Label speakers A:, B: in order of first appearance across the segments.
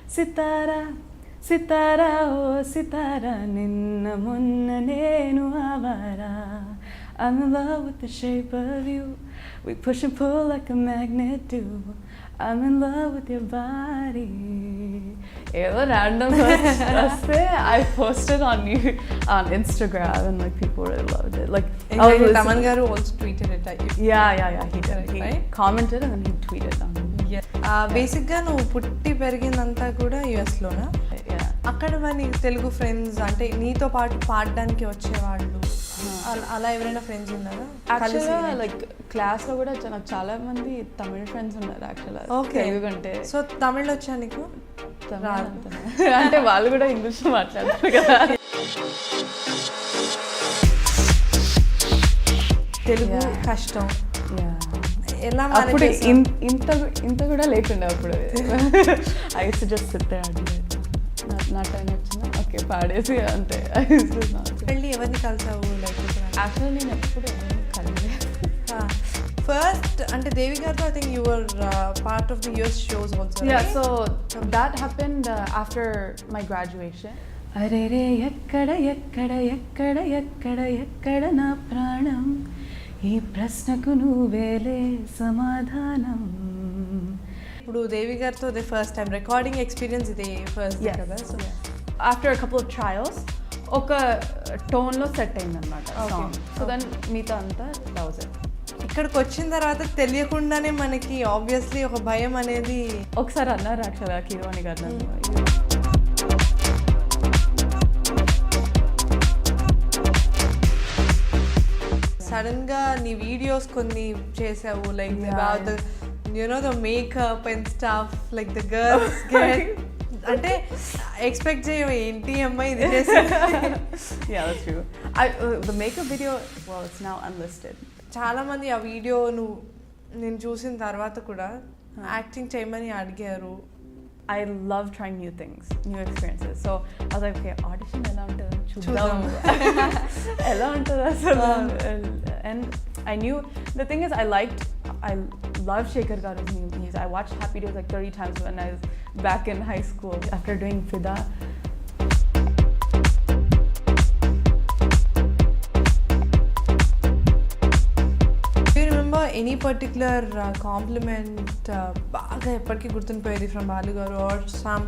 A: సితారా సితారా ఓ సితారా నిన్న మొన్న నేను Awara I'm in love with the shape of you. We push and pull like a magnet do. I'm in love with your body. ఏదో random వస్తే I posted on Instagram and like people really loved it. Like
B: exactly, Taman garu also tweeted it.
A: Yeah, he did. He commented and then he tweeted on it.
B: Basic గా నువ్వు పుట్టి పెరిగిందంతా కూడా US లోనా? అక్కడ మరి Telugu friends అంటే నీతో పాటు పాడడానికి వచ్చేవాళ్ళు అలా ఎవరైనా ఫ్రెండ్స్ ఉన్నారా?
A: యాక్చువల్గా లైక్ క్లాస్లో కూడా నాకు చాలా మంది తమిళ ఫ్రెండ్స్ ఉన్నారు యాక్చువల్గా. ఓకే, ఎందుకంటే
B: సో తమిళ్ వచ్చా నీకు?
A: అంటే వాళ్ళు కూడా ఇంగ్లీష్ మాట్లాడతారు కదా.
B: తెలుగు కష్టం ఎలా
A: అప్పుడు ఇంత కూడా లేకుండా అప్పుడు I use to just sit there నా టైం వచ్చిందా ఓకే పాడేసి అంతే.
B: వెళ్ళి ఎవరిని కలిసావు? లైక్
A: యాక్చువల్లీ నేను ఎప్పుడు ఎవరిని కలవలేదు.
B: ఫస్ట్ అంటే దేవి గారితో I think you were part of the US shows also.
A: Yeah, so that happened after my graduation. అరే రే ఎక్కడ ఎక్కడ ఎక్కడ ఎక్కడ ఎక్కడ నా ప్రాణం, ఈ ప్రశ్నకు నువ్వేలే సమాధానం.
B: ఇప్పుడు దేవి గారితో the first time recording experience ఇది ఫస్ట్ కదా. So
A: after a couple of trials ఒక టోన్లో సెట్ అయిందనమాట సాంగ్. సో దెన్ మీతో అంతా లవ్ ఇట్.
B: ఇక్కడికి వచ్చిన తర్వాత తెలియకుండానే మనకి ఆబ్వియస్లీ ఒక భయం అనేది
A: ఒకసారి అన్నారు యాక్చువల్గా కీరవాణి గారు.
B: సడన్ గా నీ వీడియోస్ కొన్ని చేసావు like about the the makeup and stuff like the girls get అంటే ఎక్స్పెక్ట్ చేయవు ఏంటి అమ్మాయి ఇది చేసింది.
A: Yeah, that's true. The makeup video, well, it's now unlisted.
B: చాలా మంది ఆ వీడియో నేను చూసిన తర్వాత కూడా యాక్టింగ్ చేయమని అడిగారు.
A: I love trying new things, new experiences. So I was like, okay, audition ఎలా ఉంటుందో చూద్దాం. ఎలా ఉంటుందో అసలు. And I knew, the thing is I love Shekhar Garu's movies. I watched Happy Days like 30 times when I was back in high school after doing Fida.
B: Any particular compliment బాగా ఎప్పటికీ గుర్తుండిపోయేది from Balu గారు are some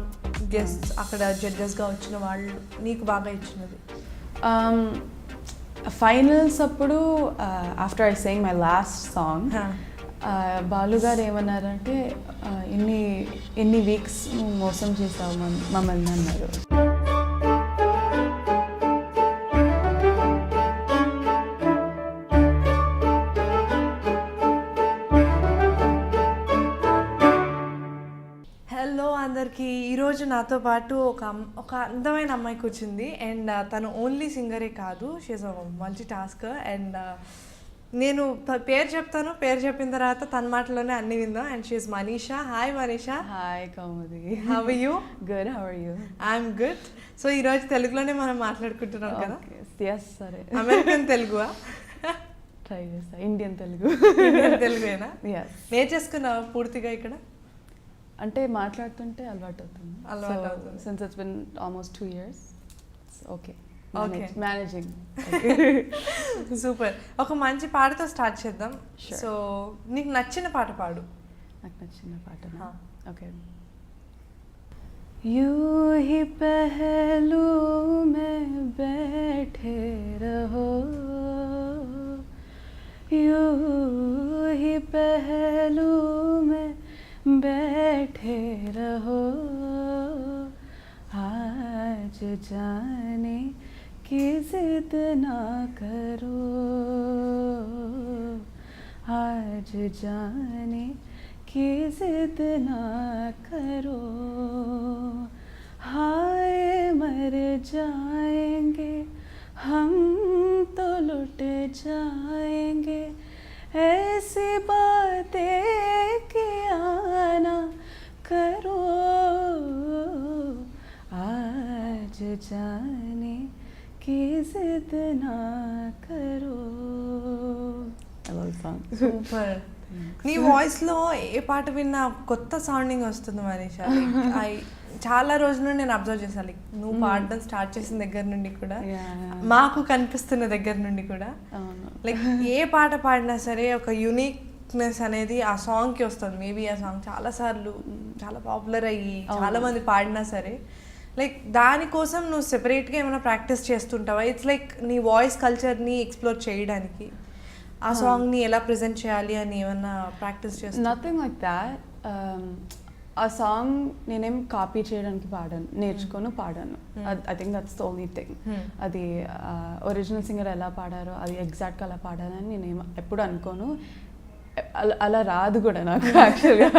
B: guests అక్కడ జడ్జెస్గా వచ్చిన వాళ్ళు నీకు బాగా ఇచ్చినది?
A: Finals అప్పుడు after I saying my last song Balu గారు ఏమన్నారంటే ఎన్ని వీక్స్ మోసం చేసావు మమ్మల్ని అన్నారు.
B: అందరికి ఈరోజు నాతో పాటు ఒక అందమైన అమ్మాయి కూర్చుంది. అండ్ తను ఓన్లీ సింగరే కాదు, she's a multitasker. And నేను పేరు చెప్తాను, పేరు చెప్పిన తర్వాత తన మాటలోనే అన్ని విందాం. And she's Manisha. Hi Manisha.
A: Hi Kaumudi.
B: How are you?
A: Good. How are you?
B: I'm good. So ఈరోజు తెలుగులోనే మనం మాట్లాడుకుంటున్నాం కదా.
A: సరే.
B: అమెరికన్ తెలుగువా?
A: ట్రై చేస్తా. ఇండియన్ తెలుగు.
B: తెలుగేనా? నేర్చేసుకున్నావా పూర్తిగా ఇక్కడ?
A: అంటే మాట్లాడుతుంటే అలవాటు అవుతుంది. Since it's been almost 2 years. Okay, managing.
B: Super. ఒక మంచి పాటతో స్టార్ట్ చేద్దాం. సో నీకు నచ్చిన పాట పాడు.
A: నాకు నచ్చిన పాట ఓకే. यूं ही पहलू में बैठे रहो, यूं ही पहलू में बैठे रहो, आज जाने की जिद ना करो, आज जाने की जिद ना करो, हाय जाएंगे हम तो लुटे जाएंगे ऐसी बातें किया ना करो आज जाने की जिद ना करो. I love the song.
B: Super. నీ వాయిస్లో ఏ పాట విన్నా కొత్త సౌండింగ్ వస్తుంది మనీషా. చాలా రోజుల నుండి నేను అబ్జర్వ్ చేశాను, లైక్ నువ్వు పాడడం స్టార్ట్ చేసిన దగ్గర నుండి కూడా మాకు కనిపిస్తున్న దగ్గర నుండి కూడా లైక్ ఏ పాట పాడినా సరే ఒక యూనిక్నెస్ అనేది ఆ సాంగ్కి వస్తుంది. మేబీ ఆ సాంగ్ చాలాసార్లు చాలా పాపులర్ అయ్యి చాలా మంది పాడినా సరే లైక్ దానికోసం నువ్వు సెపరేట్గా ఏమైనా ప్రాక్టీస్ చేస్తుంటావా? ఇట్స్ లైక్ నీ వాయిస్ కల్చర్ని ఎక్స్ప్లోర్ చేయడానికి ఆ సాంగ్ని ఎలా ప్రెజెంట్ చేయాలి అని ఏమన్నా ప్రాక్టీస్ చేస్తా?
A: Nothing like that. ఆ సాంగ్ నేనేం కాపీ చేయడానికి నేర్చుకొని పాడాను. I think that's the only thing. అది ఒరిజినల్ సింగర్ ఎలా పాడారో అది ఎగ్జాక్ట్గా అలా పాడాలని నేనేం ఎప్పుడు అనుకోను. అలా రాదు కూడా నాకు యాక్చువల్గా.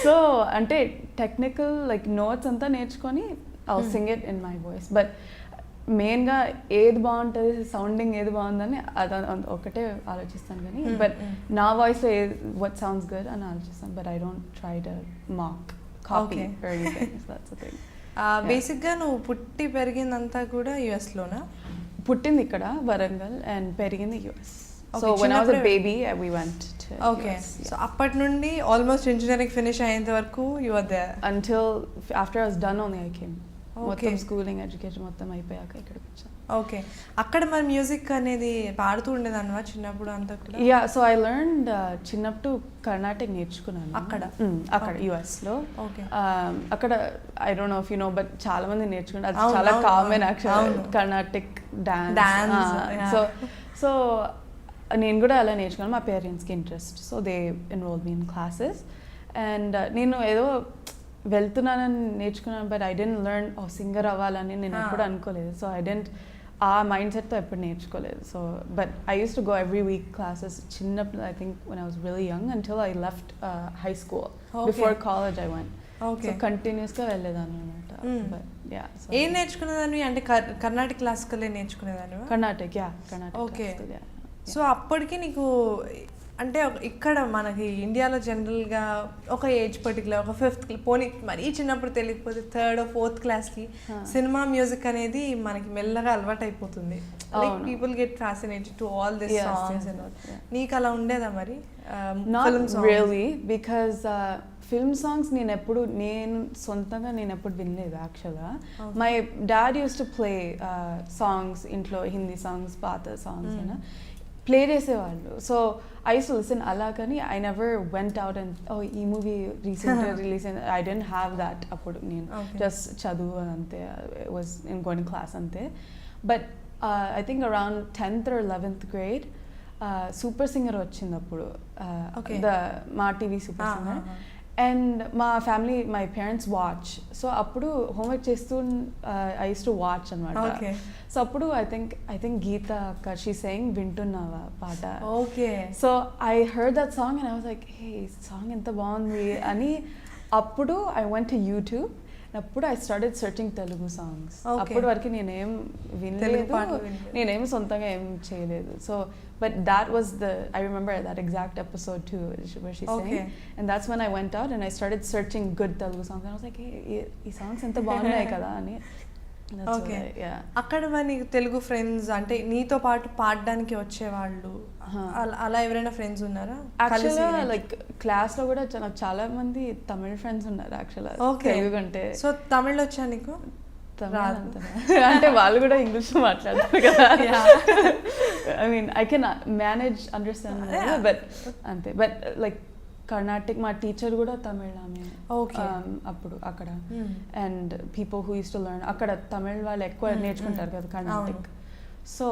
A: సో అంటే టెక్నికల్ లైక్ నోట్స్ అంతా నేర్చుకొని I will sing it in my voice. But మెయిన్గా ఏది బాగుంటుంది, సౌండింగ్ ఏది బాగుందని అది ఒకటే ఆలోచిస్తాను. కానీ బట్ నా వాయిస్లో వాట్ సౌండ్స్ గుడ్ అని ఆలోచిస్తాను. But I don't try to mock copy or anything. So that's the thing.
B: బేసిక్గా నువ్వు పుట్టి పెరిగిందంతా కూడా యుఎస్లోనా?
A: పుట్టింది ఇక్కడ వరంగల్ అండ్ పెరిగింది US. So when I was a baby we went to US.
B: So అప్పటి నుండి ఆల్మోస్ట్ ఇంజనీరింగ్ ఫినిష్ అయ్యేంత వరకు you were there
A: until after I was done only I came. మొత్తం స్కూలింగ్ ఎడ్యుకేషన్ మొత్తం అయిపోయాక ఇక్కడికి వచ్చాను.
B: ఓకే. అక్కడ మరి మ్యూజిక్ అనేది పాడుతూ ఉండేదానివా చిన్నప్పుడు అంతా కూడా?
A: యా. సో ఐ లెర్న్డ్ చిన్నప్పుడు కర్ణాటక నేర్చుకున్నాను అక్కడ యుఎస్లో. అక్కడ I don't know if you know but చాలా మంది నేర్చుకుంటారు. అది చాలా common actual Karnataka dance. So నేను కూడా అలా నేర్చుకున్నాను. మా పేరెంట్స్కి interest, so they enroll me in classes. And నేను ఏదో వెళ్తున్నానని నేర్చుకున్నాను. But I didn't learn singer అవ్వాలని నేను ఎప్పుడు అనుకోలేదు. సో ఐ డెంట్ ఆ మైండ్ సెట్తో ఎప్పుడు నేర్చుకోలేదు. So but I use to go every week classes చిన్నప్పుడు. I think when I was really young until I left high school. Before college I went. So కంటిన్యూస్గా వెళ్ళేదాన్ని అనమాట. But yeah.
B: ఏం నేర్చుకునేదాన్ని అంటే కర్ణాటక క్లాసికల్ నేర్చుకునేదాన్ని?
A: కర్ణాటక.
B: ఓకే. సో అప్పటికి నీకు అంటే ఇక్కడ మనకి ఇండియాలో జనరల్గా ఒక ఏజ్ పర్టికులర్ ఒక 5th పోనీ మరీ చిన్నప్పుడు తెలియకపోతే 3rd or 4th క్లాస్కి సినిమా మ్యూజిక్ అనేది మనకి మెల్లగా అలవాటు అయిపోతుంది. Like people get fascinated to all this songs and all. నీకు అలా ఉండేదా మరి?
A: Not really, because film songs నేను సొంతంగా ఎప్పుడు వినలేదు యాక్చువల్గా. My dad use to play songs ఇంట్లో, హిందీ సాంగ్స్, పాత సాంగ్స్ అయినా ప్లే చేసేవాళ్ళు. So I use to listen అలా. కానీ I never went out and ఈ మూవీ రీసెంట్గా రిలీజ్ అయింది. I don't have that. అప్పుడు నేను జస్ట్ చదువు అంతే, వాజ్ ఇన్ గోయింగ్ క్లాస్ అంతే. But I think around 10th or 11th grade super singer వచ్చింది అప్పుడు, మా టీవీ సూపర్ సింగర్. అండ్ మా family, my parents watch. So అప్పుడు హోంవర్క్ చేస్తూ ఐ యూస్ టు వాచ్ అనమాట. సో అప్పుడు ఐ థింక్ గీత అక్క షీ సెయింగ్ వింటున్నావా పాట.
B: Okay.
A: So I heard that song and I was like hey song ఎంత బాగుంది అని. అప్పుడు ఐ వెంట్ టు యూట్యూబ్. అప్పుడు I started searching Telugu songs. అప్పటి వరకు నేనేం వినలేదు, నేనేం సొంతంగా ఏం చేయలేదు. So but that was I remember that exact episode too where she sang, and that's when I went out and I started searching good Telugu songs and I was like hey ee songs enta baagunayi kada ani.
B: Okay. అక్కడ మరి నీకు Telugu friends అంటే నీతో పాటు పాడడానికి వచ్చేవాళ్ళు అలా ఎవరైనా ఫ్రెండ్స్ ఉన్నారా?
A: యాక్చువల్గా లైక్ క్లాస్లో కూడా నాకు చాలా మంది తమిళ ఫ్రెండ్స్ ఉన్నారు యాక్చువల్గా. తెలుగు అంటే. సో
B: తమిళ్ వచ్చా నీకు?
A: అంటే వాళ్ళు కూడా ఇంగ్లీష్ మాట్లాడతారు కదా. I mean I can manage understand but అంతే. బట్ లైక్ కర్ణాటక మా టీచర్ కూడా తమిళ్ ఆమె అప్పుడు అక్కడ. And people who use to learn అక్కడ తమిళ్ వాళ్ళు ఎక్కువ నేర్చుకుంటారు కదా Karnataka. So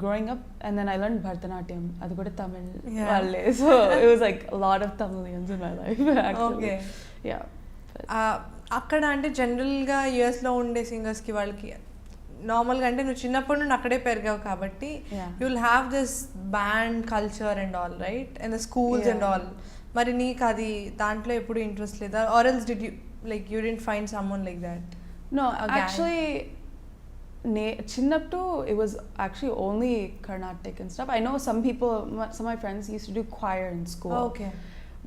A: growing up and then I learn Bharatanatyam, అది కూడా తమిళ్ వాళ్ళే. So it was like lot of Tamilians in my life actually. Yeah.
B: అక్కడ అంటే జనరల్గా యుఎస్లో ఉండే సింగర్స్కి వాళ్ళకి నార్మల్గా అంటే నువ్వు చిన్నప్పటి నుండి అక్కడే పెరిగావు కాబట్టి you will have this band culture and all right and the schools and all. మరి నీకు అది దాంట్లో ఎప్పుడు ఇంట్రెస్ట్ లేదా? Or else did you like you didn't find someone like that?
A: No actually చిన్నప్పుడు it was actually only Carnatic and stuff. I know some of my friends used to do choir in school.
B: Okay.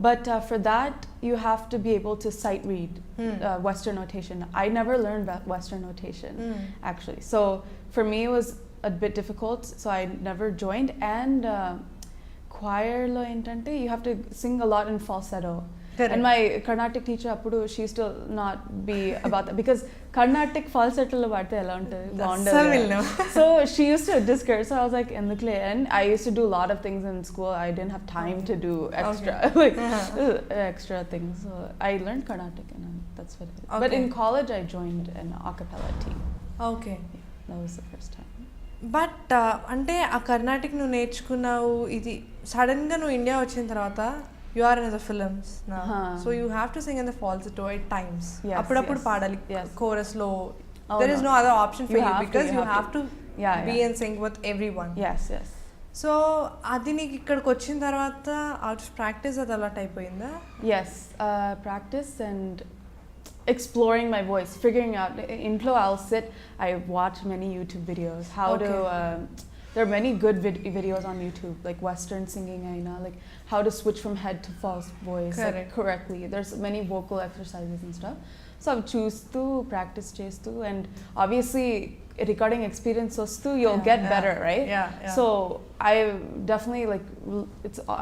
A: But for that, you have to be able to sight read Western notation. I never learned Western notation, actually. So for me, it was a bit difficult, so I never joined. And choir lo entante, you have to sing a lot in falsetto.
B: Correct.
A: And my Carnatic teacher appudu, she used to not be about that because Carnatic falsetto lo vaadte ela untadi baundadu. So she used to discourage. So I was like, endukle. And I used to do a lot of things in school. I didn't have time to do extra extra things. So I learned Carnatic, and that's what it is. But in college, I joined an a cappella team.
B: Okay.
A: Yeah, that was the first time.
B: But అంటే ఆ కర్ణాటిక్ నువ్వు నేర్చుకున్నావు, ఇది సడన్గా నువ్వు India వచ్చిన తర్వాత you are in the films నా, so you have to sing in the falsetto at times. అప్పుడప్పుడు పాడాలి కోరస్లో. There is no other option for you because you have to be and sing with everyone. So అది నీకు ఇక్కడికి వచ్చిన తర్వాత out practice అది అలవాటు అయిపోయిందా?
A: Yes, practice and exploring my voice, figuring out. Intlo, I'll sit, I watch many YouTube videos. There are many good videos on YouTube, like Western singing, like how to switch from head to false voice like, correctly. There's many vocal exercises and stuff. So I've choose to practice chestu, and obviously recording experience vastu, you'll get better, right? So I definitely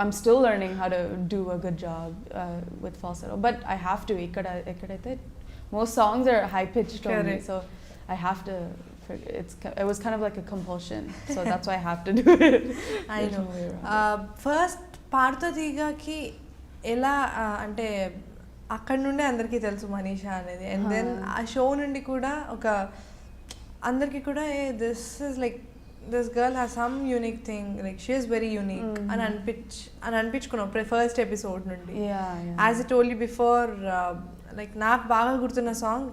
A: I'm still learning how to do a good job with falsetto, but I have to. Ikkadaithe most songs are high pitched only, so I have to. It was kind of like a compulsion, so that's why I have to do it.
B: I know. First పాడుతీగకి ఎలా అంటే అక్కడ నుండే అందరికీ తెలుసు మనీషా అనేది, and then ఆ show నుండి కూడా ఒక అందరికీ కూడా this is like this girl has some unique thing, like she is very unique అని అనిపించుకున్నాం ఫస్ట్ ఎపిసోడ్ నుండి. As it told you before, like నాకు బాగా గుర్తున్న సాంగ్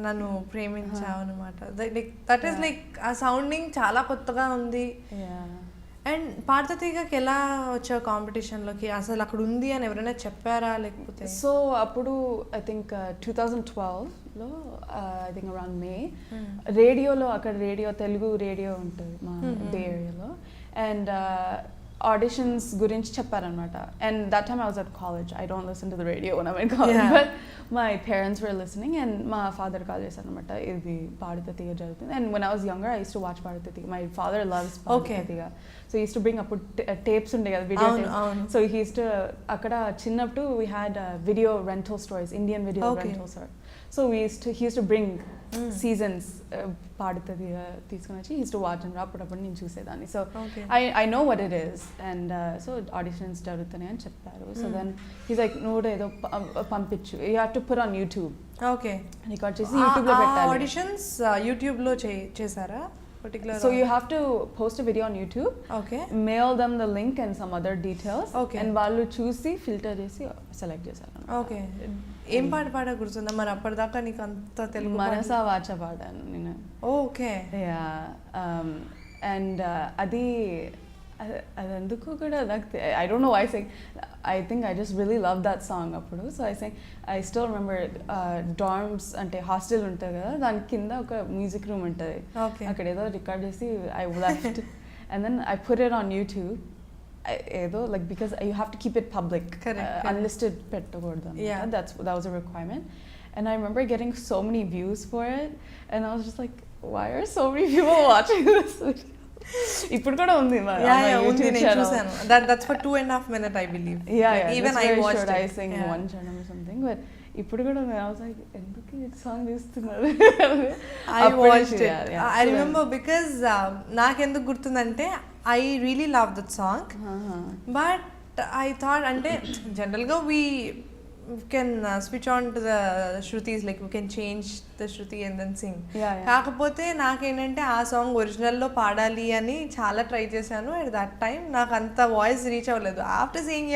B: నన్ను ప్రేమించావు అనమాట. లైక్ దట్ ఈస్ లైక్ ఆ సౌండింగ్ చాలా కొత్తగా ఉంది. అండ్ పాడతీగకి ఎలా వచ్చావు కాంపిటీషన్లోకి? అసలు అక్కడ ఉంది అని ఎవరైనా చెప్పారా లేకపోతే?
A: సో అప్పుడు ఐ థింక్ 2012లో ఐ థింక్ అరౌండ్ మే రేడియోలో, అక్కడ రేడియో తెలుగు రేడియో ఉంటుంది మా బే ఏరియాలో, అండ్ auditions గురించి చెప్పారనమాట. And that time I was at college. I don't listen to the radio when I'm in college, but my parents were listening, and my father called చేశారనమాట, ఇది పాడుతీగ జరుగుతుంది. And when I was younger, I used to watch పాడుతీగ. My father loves పాడుతీగ. So he used to bring up tapes ఉండే కదా, video tapes. So he used to, అక్కడ చిన్నప్పుడు we had video rental stores, Indian video rental store. So he used to bring seasons పాడుతుంది తీసుకుని వచ్చి, he used to watch and అప్పుడప్పుడు నేను చూసేదాన్ని. So I know what it is, and so auditions జరుగుతున్నాయి అని చెప్పారు. So then he's like, నువ్వు ఏదో పంపించు, you have to put on YouTube. Record చేసి యూట్యూబ్ లో పెట్టాలి.
B: ఆడిషన్స్ యూట్యూబ్ లో చేశారా?
A: So you have to post a video on YouTube, mail them the link and some other details, and వాళ్ళు చూసి ఫిల్టర్ చేసి సెలెక్ట్ చేశారు.
B: ఏం పాట పాడా గుర్తుందా మరి అప్పటిదాకా నీకు అంత తెలుగు?
A: మనసా వాచ పాడాను నేను. అండ్ అది ఎందుకు కూడా నాకు I don't know why I sing. I think I just really loved that song అప్పుడు. So I sang. I still remember dorms అంటే హాస్టల్ ఉంటుంది కదా, దాని కింద ఒక మ్యూజిక్ రూమ్ ఉంటుంది, అక్కడ ఏదో రికార్డ్ చేసి I left and then I put it on YouTube. ఏదో like because you have to keep it public, unlisted పెట్టకూడదు. That was a requirement, and I remember getting so many views for it, and I was just like, why are so many people watching this video? ఇప్పుడు కూడా ఉంది మా YouTube channel.
B: That's for 2.5 minutes I believe. Even I watched it.
A: I sang one channel or something, but ఇప్పుడు కూడా I was like, ఎందుకు ఈ song తీస్తున్నారు?
B: I watched it. I remember because నాకెందుకు గుర్తుందంటే I really love that song, but I thought అంటే జనరల్గా we can switch on to the shrutis, like we can change the shruti and then sing. కాకపోతే నాకేంటంటే ఆ song ఒరిజినల్లో పాడాలి అని చాలా try చేశాను. అట్ దట్ టైమ్ నాకు అంత వాయిస్ రీచ్ అవ్వలేదు. After Singh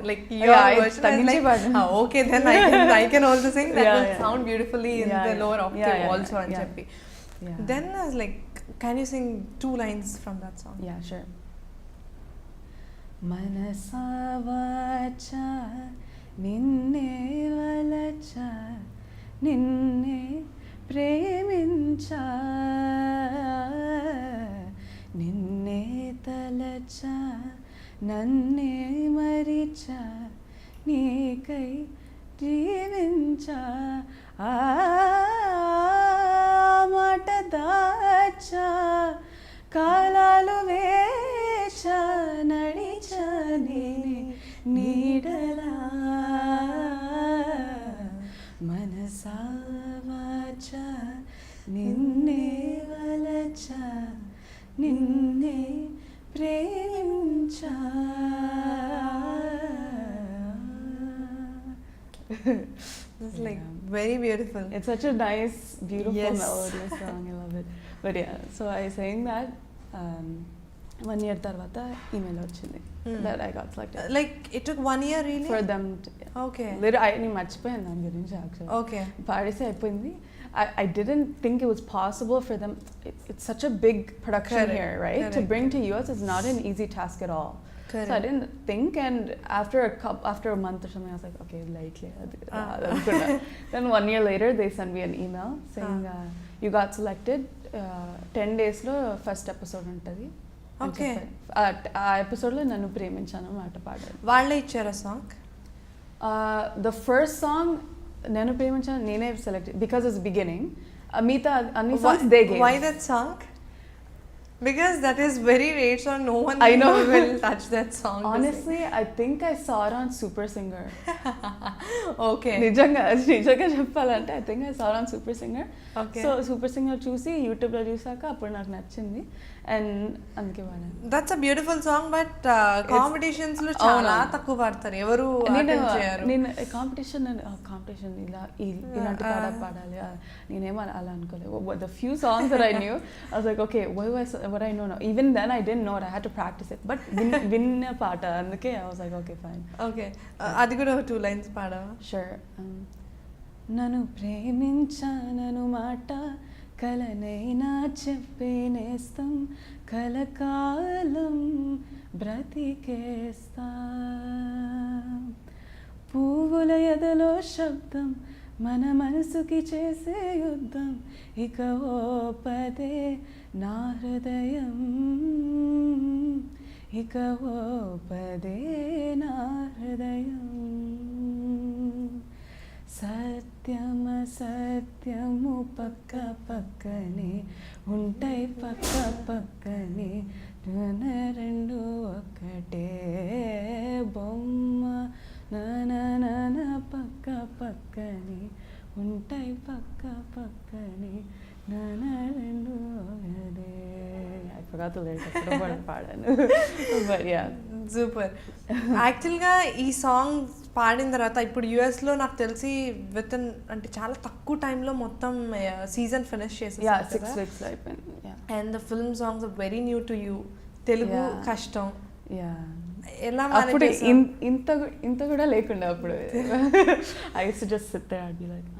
B: like your version, like okay then I can also sing, that will sound beautifully in the lower octave also అని చెప్పి. Then I was like, can you sing 2 lines from that song?
A: Yeah, sure. మనసా వాచ నిన్నే వలచ నిన్నే ప్రేమించా నన్నే మరిచా నీకై జీవించా ఆ మాట దాచా కాలాలు వేచా నడిచా నీడలా మనసా వాచా నిన్నే వలచా నిన్నే ప్రేమించా.
B: It's like very beautiful.
A: It's such a nice, beautiful
B: Yes.
A: melodious song. I love it. But yeah, so I sang that. 1 year tarvata email వచ్చింది that I got selected.
B: Like it took 1 year really?
A: For them to,
B: Okay.
A: నేను మర్చిపోయాను దాని గురించి actually.
B: Okay.
A: పాడేసి అయిపోయింది. I didn't think it was possible for them. It's such a big production
B: Correct.
A: here, right?
B: Correct.
A: To bring to US is not an easy task at all.
B: Correct.
A: So I didn't think, and after a month or something, I was like, okay, lightly. Then 1 year later, they sent me an email saying, you got selected. 10 days lo first episode untadi.
B: Okay.
A: ఆ episode లో నన్ను ప్రేమించాను మాట పాడారు.
B: వాళ్ళే ఇచ్చారా song?
A: The first song నేను ప్రేమించాను నేనే సెలెక్ట్ బికాస్ ఇట్స్ బిగినింగ్. మిగతా అన్ని songs they gave.
B: Why that song? Because that is very rare, so no one
A: I know.
B: will touch that song.
A: Honestly, I think I saw it on Super Singer.
B: Okay.
A: నిజంగా చెప్పాలంటే I think I saw it on Super Singer.
B: Okay.
A: So Super Singer చూసి యూట్యూబ్లో చూసాక అప్పుడు నాకు నచ్చింది and అందుకే పాడాను.
B: That's a beautiful song, but competitions లో చాలా తక్కువ పాడతారు. ఎవరు అటెండ్ చేయరు.
A: నేను కాంపిటీషన్ ఇలాంటి పాడాలి నేనేమో అలా అనుకోలేదు. The few songs that I knew, I was like, okay, what I know now. Even then I didn't know it. I had to practice it. But విన్న పాట అందుకే I was like, okay, fine.
B: Okay. అది కూడా 2 lines పాడవా?
A: Sure. నన్ను ప్రేమించానను మాట కలనైనా చెప్పేనేస్తం కలకాలం బ్రతికేస్తా పువ్వుల ఎదలో శబ్దం మన మనసుకి చేసే యుద్ధం ఇక ఓపదే నా హృదయం ఇక ఓపదే నా హృదయం సత్యమ సత్యము పక్క పక్కనే ఉంటాయి పక్క పక్కనే రెండు ఒక్కటే బొమ్మ నన పక్క పక్కనే ఉంటాయి పక్క పక్కనే నన రెండు ఒకటే. I forgot the lyrics. పాడాను. But yeah.
B: సూపర్. యాక్చువల్గా ఈ సాంగ్ పాడిన తర్వాత ఇప్పుడు యూఎస్లో నాకు తెలిసి విత్ అంటే చాలా తక్కువ టైంలో మొత్తం సీజన్ ఫినిష్ చేసేసారు.
A: 6 weeks అయిపోయింది.
B: And the film songs are very new to you. Telugu కష్టం. ఎలా
A: అప్పుడు ఇంత కూడా లేకుండా అప్పుడు I used to just sit there and be like,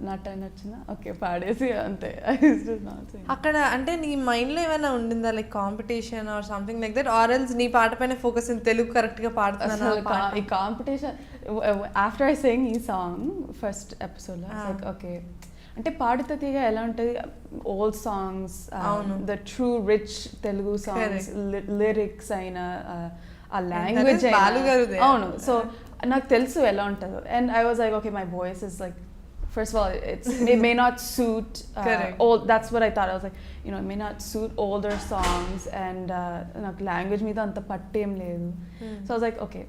A: నా టైం వచ్చిందా ఓకే పాడేసి అంతే.
B: అక్కడ అంటే నీ మైండ్లో ఏమైనా ఉండిందా like competition or something like that or else నీ పాట పైన ఫోకస్ తెలుగు కరెక్ట్గా పాడుతున్నా?
A: ఈ కాంపిటీషన్ ఆఫ్టర్ ఐ సెయింగ్ ఈ సాంగ్ ఫస్ట్ ఎపిసోడ్లో లైక్ ఓకే అంటే పాడుతా తీగ ఎలా ఉంటుంది old songs the true rich Telugu songs lyrics అయినా ఆ లాంగ్వేజ్ అవును. సో నాకు తెలుసు ఎలా ఉంటుందో and I was like okay my voice is like first of all it may not suit old. That's what I thought. I was like, you know, it may not suit older songs and నాకు language మీద అంత పట్టేం లేదు. So I was like, okay,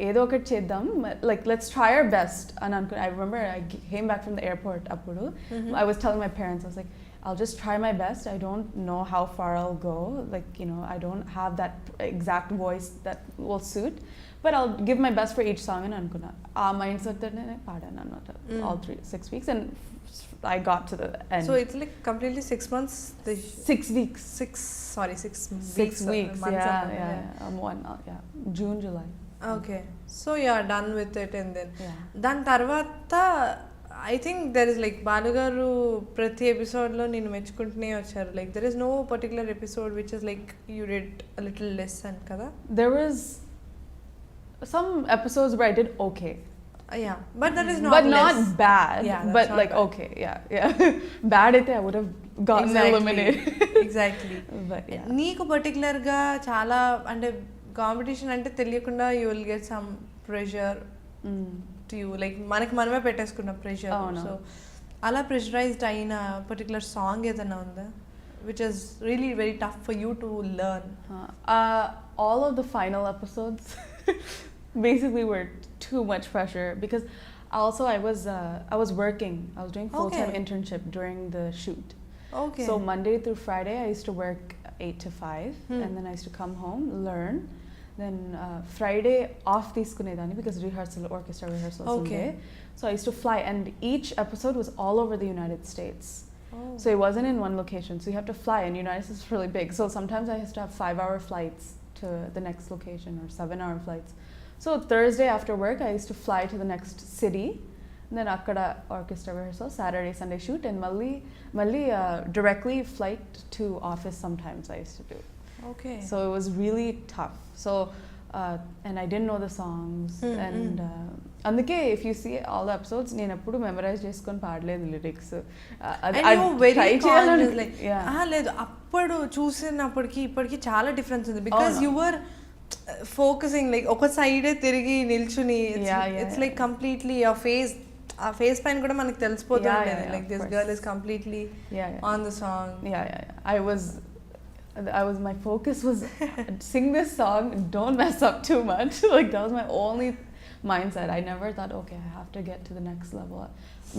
A: ఏదో ఒకటి చేద్దాం, like let's try our best. And I remember I came back from the airport appudu I was telling my parents, I was like, I'll just try my best. I don't know how far I'll go, like, you know, I don't have that exact voice that will suit, but I'll give my best for each song. And anukunna aa mindset tone paadanu annata all 6 weeks and I got to the end.
B: So it's like completely 6 months?
A: 6 weeks. 6 weeks. Yeah. June, July.
B: Okay. So you are done with it and then దాని తర్వాత I think there is like బాలుగారు ప్రతి ఎపిసోడ్లో నేను మెచ్చుకుంటూనే వచ్చారు. Like there is no particular episode which is like you did a little less అని కదా?
A: There was some episodes where I did okay.
B: Yeah, but that is not
A: but
B: less.
A: Not bad.
B: Yeah,
A: but
B: not
A: like
B: bad.
A: okay, yeah. Bad అయితే I would have gotten eliminated.
B: Exactly.
A: But yeah.
B: నీకు పర్టికులర్గా చాలా అంటే competition అంటే తెలియకుండా you will get some pressure to you like మనకి మనమే పెట్టేసుకున్న ప్రెషర్. సో అలా ప్రెషరైజ్డ్ అయిన పర్టికులర్ సాంగ్ ఏదైనా ఉందా which is really very tough for you to learn?
A: All of the final episodes basically were too much pressure because also I was working. I was doing full-time internship during the shoot.
B: Okay.
A: So Monday through Friday I used to work 8 to 5 and then I used to come home, learn. Then Friday off తీసుకునేదాన్ని because orchestra rehearsals
B: okay.
A: So I used to fly and each episode was all over the United States. So it wasn't in one location. So you have to fly and United States is really big. So sometimes I used to have 5-hour flights to the next location or 7-hour flights. So Thursday after work I used to fly to the next city. And then akkada orchestra rehearsal, Saturday, Sunday shoot and malli directly flight to office sometimes I used to do.
B: Okay.
A: So it was really tough. So and I didn't know the songs and అందుకే if you see all the episodes నేను ఎప్పుడు memorise చేసుకొని పాడలేదు lyrics.
B: లేదు అప్పుడు చూసినప్పటికి ఇప్పటికి చాలా difference ఉంది because you were focusing like ఒక సైడే తిరిగి నిల్చుని it's like completely your face ఆ ఫేస్ పైన కూడా మనకు తెలిసిపోతుంది like this girl is completely on the song.
A: My focus was sing this song, don't mess up too much. Like that was my only mindset. I never thought, okay, I have to get to the next level.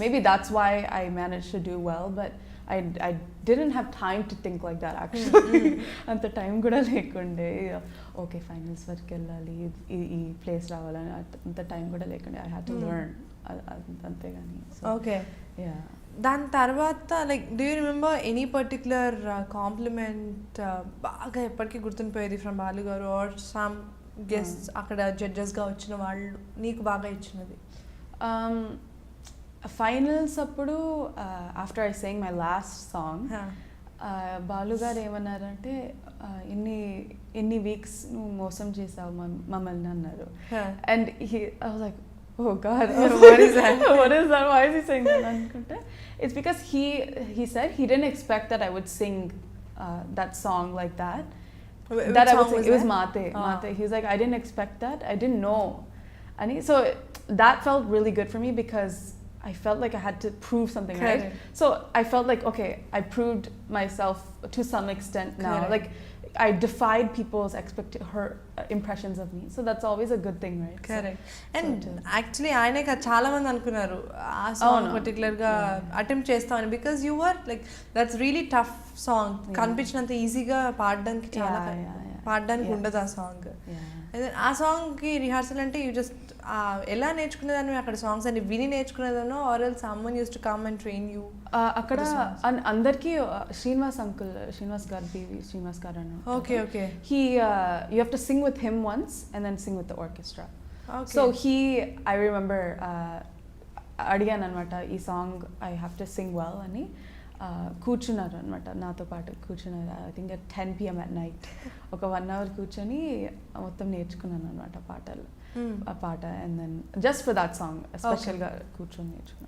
A: Maybe that's why I managed to do well, but I didn't have time to think like that actually. At the time kuda lekunde okay finals varku ellali ee place ravalani at the time kuda lekunde I had to learn ante gani.
B: Okay.
A: Yeah.
B: దాని తర్వాత like do you remember any particular compliment బాగా ఎప్పటికీ గుర్తుండిపోయేది from Balu గారు are some guests అక్కడ జడ్జెస్గా వచ్చిన వాళ్ళు నీకు బాగా ఇచ్చినది?
A: ఫైనల్స్ అప్పుడు after I saying my last song Balu గారు ఏమన్నారంటే ఎన్ని వీక్స్ నువ్వు మోసం చేసావు మమ్మల్ని అన్నారు. And I was like oh God,
B: what is that?
A: What is that? Why is he saying that? It's because he said he didn't expect that I would sing that song like that.
B: That I would sing.
A: It was Mate. He was like, I didn't expect that. I didn't know. So that felt really good for me because I felt like I had to prove something, right? So I felt like, okay, I proved myself to some extent now. Like I defied people's impressions of me. So that's always a good thing, right?
B: Correct. And actually ఆయనకి చాలా మంది అనుకున్నారు ఆ song పర్టికులర్గా attempt చేస్తామని because you were like that's really tough song. కనిపించినంత ఈజీగా పాడడానికి చాలా పాడడానికి ఉండదు ఆ సాంగ్. ఆ సాంగ్కి రిహార్సల్ అంటే యూ జస్ట్ ఎలా నేర్చుకునేదాన్ని అక్కడ సాంగ్స్ అని విని నేర్చుకునేదానో or else someone used to come and train you?
A: అక్కడ అందరికీ శ్రీనివాస్ గారు శ్రీనివాస్ గారు అన్న.
B: Okay okay.
A: You have to sing with him once and then sing with the orchestra. Okay. So I remember అడిగాను అనమాట ఈ song I have to sing well అని. కూర్చున్నారు అనమాట నాతో పాటు కూర్చున్నారు. I think 10 PM at night ఒక 1 hour కూర్చొని మొత్తం నేర్చుకున్నాను అనమాట పాటలు ఆ పాట. And then just for that song స్పెషల్గా కూర్చొని నేర్చుకున్నాను.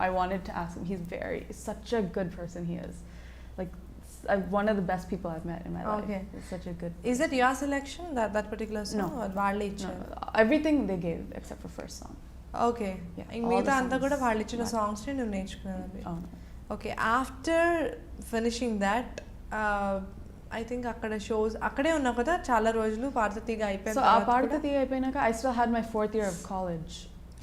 A: I wanted to ask him. He's such a good person he is. Like one of the best people I've met in my life.
B: Okay.
A: He's such a good person.
B: Is it your selection that particular song?
A: No.
B: వాళ్ళే ఇచ్చారు?
A: No. Everything they gave except for first song.
B: Okay. మిగతా అంతా కూడా వాళ్ళు ఇచ్చిన songs నువ్వు నేర్చుకున్నాను. Okay. After finishing that I think అక్కడ షోస్ అక్కడే ఉన్నావు కదా చాలా రోజులు పాడతీగా అయిపోయింది.
A: సో ఆ పాడతీగా అయిపోయినాక I still had my 4th year of college.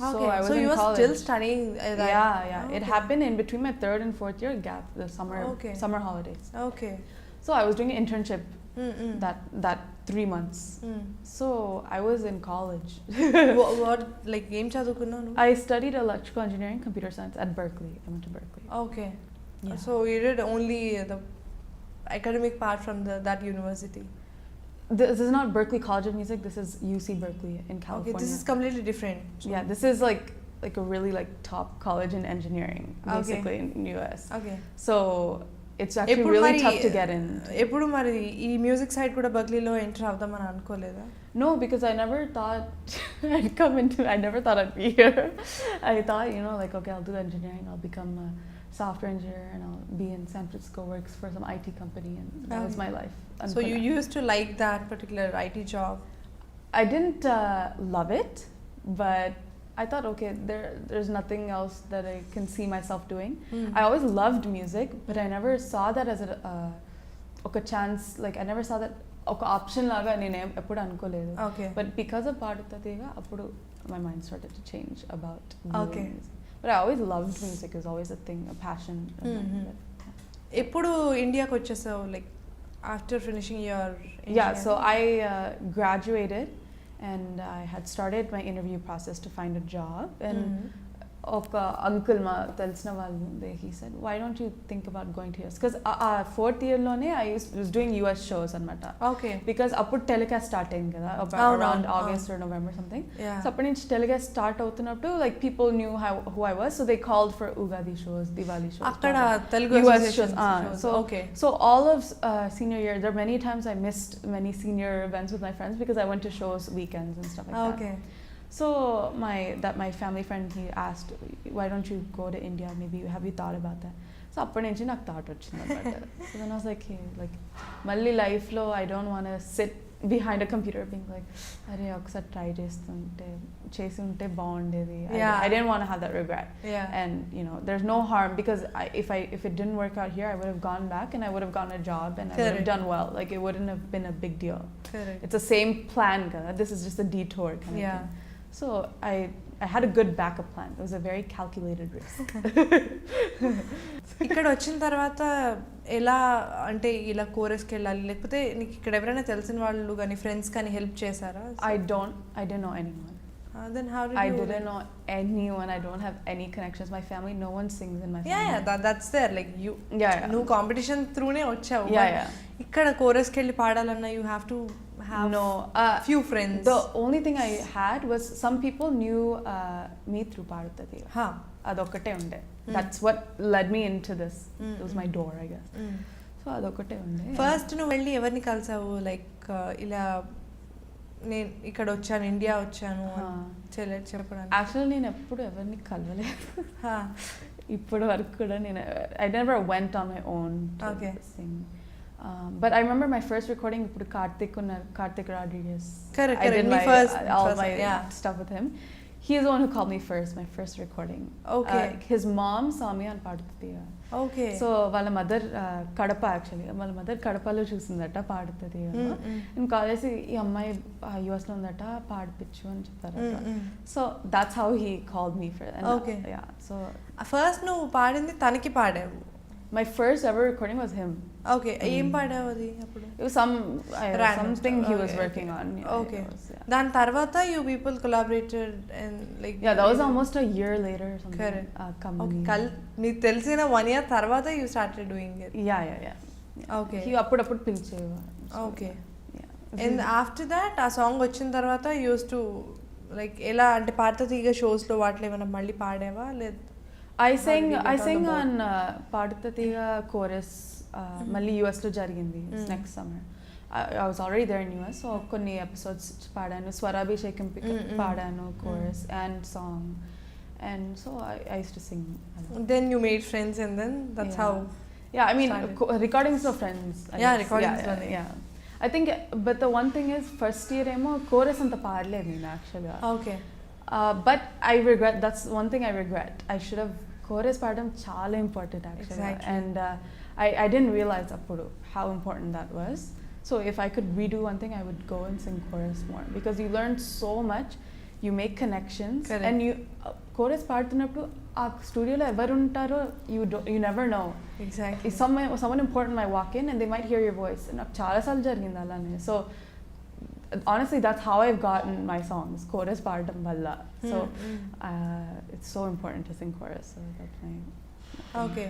B: Okay.
A: So I was
B: so
A: in
B: you were
A: college.
B: still studying?
A: Yeah.
B: Okay.
A: It happened in between my 3rd and 4th year gap, the summer holidays.
B: Okay.
A: So I was doing an internship that 3 months. So I was in college.
B: What like game chadukunnavu?
A: I studied electrical engineering, computer science at Berkeley. I went to Berkeley.
B: Okay. Yeah. So you did only the academic part from that university?
A: This is not Berkeley College of Music. This is UC Berkeley in California.
B: Okay, this is completely different. So
A: yeah, this is like a really like top college in engineering, basically in US.
B: Okay.
A: So it's actually really tough to get in.
B: ఎప్పుడు మరి ఈ music side కూడా బర్క్లీలో enter అవుదామని అనుకోలేదా?
A: No, because I never thought I never thought I'd be here. I thought, like, okay, I'll do engineering, I'll become software engineer and I'll be in San Francisco, works for some IT company, and that was my life.
B: So you used to like that particular IT job?
A: I didn't love it, but I thought, okay, there's nothing else that I can see myself doing. I always loved music, but I never saw that as a chance. Like I never saw that ఒక option లాగా నేను ఎప్పుడు అనుకోలేదు. But because of పాడుతదిగా అప్పుడు my mind started to change about music. But I always loved music. It was always a thing, a passion.
B: ఎప్పుడు ఇండియాకి వచ్చేసావు, like after finishing your engineering?
A: Yeah, so I graduated and I had started my interview process to find a job, and ఒక uncle మా తెలిసిన వాళ్ళు ఉండే, he said, why don't you think about going to US? Because fourth year లోనే I was doing US shows అనమాట. Because అప్పుడు telecast start అయింది కదా, around August or November something. So అప్పటి నుంచి టెలికాస్ట్ స్టార్ట్ అవుతున్నప్పుడు like people knew who I was, so they called for Ugadi shows, Diwali shows,
B: అక్కడ Telugu
A: US shows. So all of senior year, there are many times I missed many senior events with my friends because I went to shows weekends and stuff like that. So my family friend, he asked, why don't you go to India? Maybe have you thought about that? So అప్పటి నుంచి నాకు thought వచ్చింది అనమాట. So then I was like, hey, like మళ్ళీ లైఫ్లో I don't want to sit behind a computer being like, అరే ఒకసారి try చేసి ఉంటే బాగుండేది. I didn't want to have that regret. And you know, there's no harm, because if it didn't work out here, I would have gone back and I would have gotten a job and I would have done well. Like it wouldn't have been a big deal. It's the same plan. This is just a detour kind of thing. So I had a good backup plan. It was a very calculated risk.
B: ఇక్కడ వచ్చిన తర్వాత ఎలా అంటే ఇలా కోరస్కి వెళ్ళాలి, లేకపోతే నీకు ఇక్కడ ఎవరైనా తెలిసిన వాళ్ళు కానీ ఫ్రెండ్స్ కానీ హెల్ప్ చేశారా?
A: I didn't know anyone.
B: Then how did
A: I didn't know anyone. I don't have any connections. My family, no one sings in my family.
B: That's there. Like you, నువ్వు కాంపిటీషన్ త్రూనే వచ్చావు. ఇక్కడ కోరస్కి వెళ్ళి పాడాలన్నా you have to have few friends.
A: The only thing I had was some people knew me through పాడుతది. అదొక్కటే ఉండే. That's what led me into this. It was my door, I guess. So అదొక్కటే ఉండే.
B: First నువ్వు వెళ్ళి ఎవరిని కలిసావు, like ఇలా నేను ఇక్కడ వచ్చాను, ఇండియా వచ్చాను చెప్పడానికి?
A: యాక్చువల్లీ నేను ఎప్పుడు ఎవరిని కలవలేదు ఇప్పటి వరకు కూడా. నేను I never went on my own to sing. But I remember my first recording with Karthik Rodriguez.
B: Correct.
A: I did all my stuff with him. He is the one who called me first, my first recording. His mom saw me on Paadutadiga. So వాళ్ళ mother Kadapa, actually వాళ్ళ mother కడపలో చూసిందట పాడుతుంది. నేను call చేసి ఈ అమ్మాయి యుఎస్లో ఉందట పాడిపించు అని చెప్పారట. So that's how he called me for. So
B: first నువ్వు పాడింది తనకి పాడావు?
A: My first ever recording was him.
B: ఏం పాడావు అది అప్పుడు?
A: It was something he was working on.
B: దాని తర్వాత you people collaborated and like
A: that was almost a year later or something.
B: Correct. నీకు తెలిసిన 1 year తర్వాత you started doing it.
A: He అప్పుడప్పుడు పిలిచేవాడు.
B: And after that ఆ సాంగ్ వచ్చిన తర్వాత you used to like ఎలా అంటే పాడుతీగ షోస్లో వాటిలో ఏమైనా మళ్ళీ పాడావా? లేదు,
A: I sang on పాడుతీగ chorus మళ్ళీ యుఎస్లో జరిగింది next summer. I was already there in US, so కొన్ని episodes పాడాను, స్వరాభిషేకం పాడాను, chorus and song, and so I used to sing.
B: Then you made friends and then that's how.
A: I mean recordings of friends.
B: Recordings.
A: I think, but the one thing is first year ఏమో chorus అంత పాడలేదు నేను actually. But I regret, that's one thing I regret. I should have chorus పాడడం చాలా important actually. And I didn't realize appudu how important that was. So if I could redo one thing, I would go and sing chorus more, because you learn so much, you make connections. And you chorus పాడుతున్నప్పుడు ఆ స్టూడియోలో ఎవరు ఉంటారో you never know. If someone important might walk in and they might hear your voice. నాకు చాలాసార్లు జరిగింది అలానే. So honestly, that's how I've gotten my songs, chorus పాడడం వల్ల. So it's so important to sing chorus. So that's my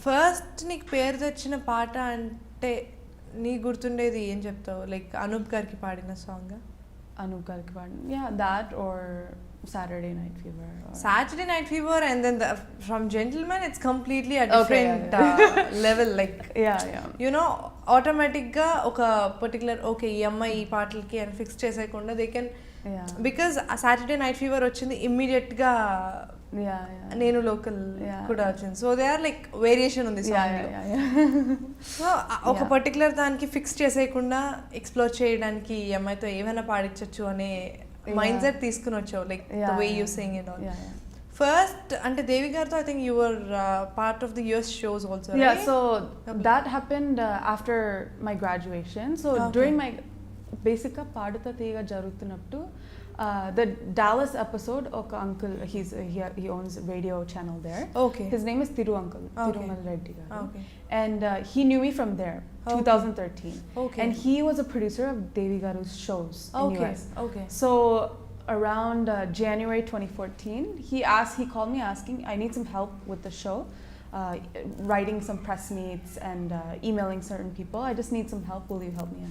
B: first నీకు పేరు తెచ్చిన పాట అంటే నీ గుర్తుండేది ఏం చెప్తావు? లైక్ అనూప్ గారికి పాడిన సాంగ్?
A: అనూప్ గారికి పాడిన that or Saturday Night Fever.
B: Saturday Night Fever, and then from Gentleman it's completely a different level. Like you know, automatic ga oka particular ఈ అమ్మాయి ఈ పాటలకి అని fix చేసేయకుండా they can, because Saturday Night Fever వచ్చింది immediate గా నేను local కూడా వచ్చింది. So they are like variation ఉంది సాంగ్. సో ఒక పర్టికులర్ దానికి ఫిక్స్ చేసేయకుండా ఎక్స్ప్లోర్ చేయడానికి ఈ అమ్మాయితో ఏమైనా పాడించవచ్చు అనే మైండ్ సెట్ తీసుకుని వచ్చావు, like the way you sing and all. First, ante Devi gartho, I think you were part of the US shows also, right?
A: Yeah, so that happened after my graduation. So during my basic paadata teega jarutunnappu, the Dallas episode, oka uncle, he owns a radio channel there.
B: Okay.
A: His name is Thiru uncle, Thirumal Reddy garu. Okay. And he knew me from there, 2013. Okay. And he was a producer of Devi garu's shows in US. Okay. So around January 2014, he called me asking, I need some help with the show, writing some press meets and emailing certain people. I just need some help. Will you help me?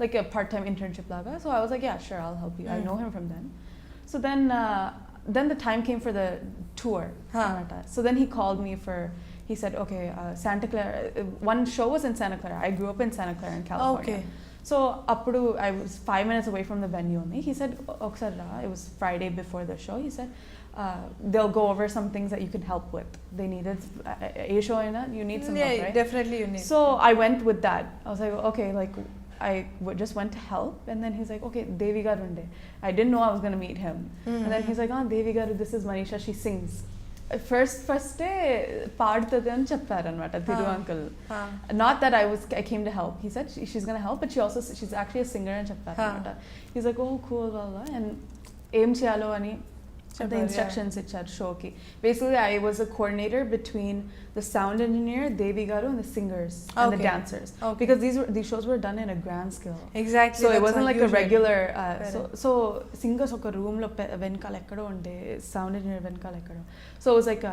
A: Like a part-time internship laga. So I was like, yeah, sure, I'll help you. I know him from then. So then the time came for the tour. So then he called me he said, okay, Santa Clara, one show was in Santa Clara. I grew up in Santa Clara in California. Okay. So appudu I was 5 minutes away from the venue only. He said, Oksara, it was Friday before the show. He said, they'll go over some things that you can help with. They needed a show in it. You need some help, right?
B: Definitely you need.
A: So I went with that. I was like, okay, like just went to help, and then he's like, okay, Devi garu unde. I didn't know I was going to meet him. And then he's like, Devi garu, this is Manisha, she sings. First పాడుతుంది అని చెప్పారనమాట Thiru uncle. Not that I came to help. He said she's gonna help, but she's actually a singer అని చెప్పారనమాట. He's like, oh cool వాళ్ళ, and ఏం చేయాలో అని the instructions ఇచ్చారు షోకి. Basically I was a coordinator between the sound engineer, Devi garu, and the singers and the dancers. Because these shows were done in a grand scale.
B: Exactly.
A: So it wasn't like a regular so singers oka room lo venkala ekkado unde, sound engineer venkala ekkado. So it was like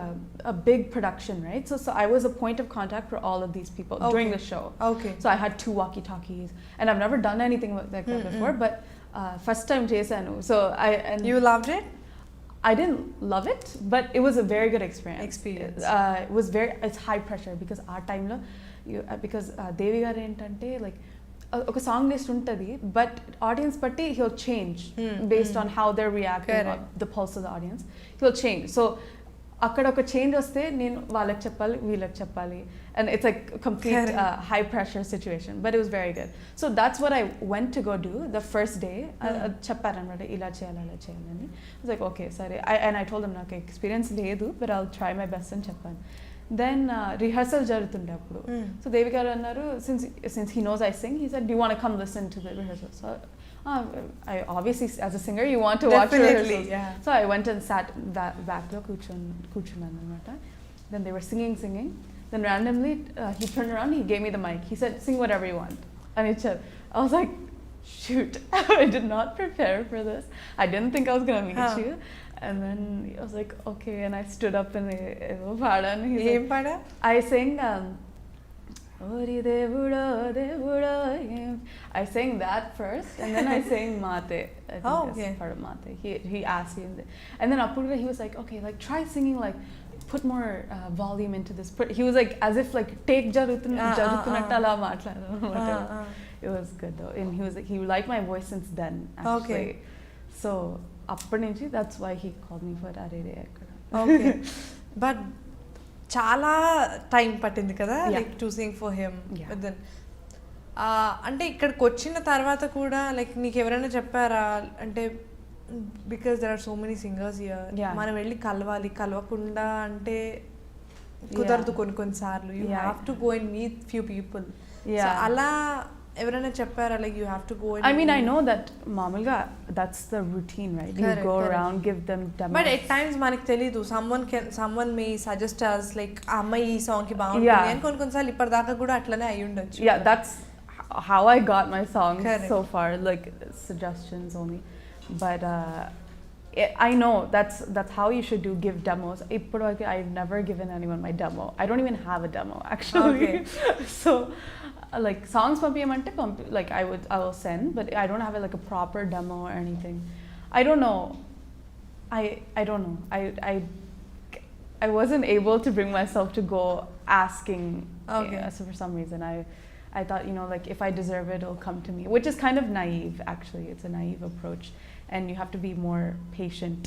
A: a big production, right? So I was a point of contact for all of these people during the show.
B: Okay.
A: So I had 2 walkie-talkies, and I've never done anything like that before, but first time chesanu. So
B: you loved it?
A: I didn't love it, but it was a very good experience. It's high pressure because our time lo because Devi garu entante like oka song list untadi, but audience batti he'll change based on how they're reacting, the pulse of the audience. He'll change. So అక్కడ ఒక change వస్తే నేను వాళ్ళకి చెప్పాలి, వీళ్ళకి చెప్పాలి, and it's like a complete high pressure situation, but it was very good. So that's what I went to go do the first day. చెప్పారనమాట ఇలా చేయాలి అలా చేయాలని. I was like, okay, sorry. And I told them నాకు experience లేదు, but I'll try my best అని చెప్పాను. Then rehearsal jarutunde appudu. So Devi garu annaru, since he knows I sing, he said, do you want to come listen to the rehearsal? So I obviously, as a singer, you want to watch rehearsals. Yeah. So I went and sat back lo కూర్చున్నాను అన్నమాట. Then they were singing. Then randomly he turned around, he gave me the mic. He said, sing whatever you want. And I was like, shoot, I did not prepare for this. I didn't think I was going to meet you. And then I was like, okay, and I stood up and I sang Ori Devuda Devuda. I sang that first, and then I sang Mate. I think that's part of Mate. He asked me, and then Apurva, he was like, okay, like try singing, like put more volume into this. He was like, as if like take jarutunattala maatladanu. It was good though, and he liked my voice since then actually. So అప్పటి నుంచి that's why he called me for Arere Ekkada.
B: Okay. But చాలా time పట్టింది కదా, like to sing for him. Then అంటే ఇక్కడికి వచ్చిన తర్వాత కూడా లైక్ నీకు ఎవరైనా చెప్పారా అంటే, because there are so many singers here, మనం వెళ్ళి కలవకుండా అంటే కుదరదు కొన్నిసార్లు, you have to go and meet few people. అలా ఎవరైనా చెప్పారా like you have to go?
A: I mean, I know that మామూలుగా that's the routine, right? You go around, give them demos.
B: But at times మనకి తెలీదు, someone may suggest us like అమ్మాయి ఈ song కి బాగుంటుంది అని కొన్నిసార్లు ఇప్పటిదాకా కూడా అట్లనే అయి ఉండొచ్చు.
A: Yeah, that's how I got my songs so far, like suggestions only. But I know that's how you should give demos. ఇప్పటివరకు I've never given anyone my demo. I don't even have a demo actually. So like songs pampiyamante like I will send, but I don't have like a proper demo or anything. I don't know. I don't know. I wasn't able to bring myself to go asking. So for some reason I thought, you know, like if I deserve it, it'll come to me, which is kind of naive actually. It's a naive approach, and you have to be more patient.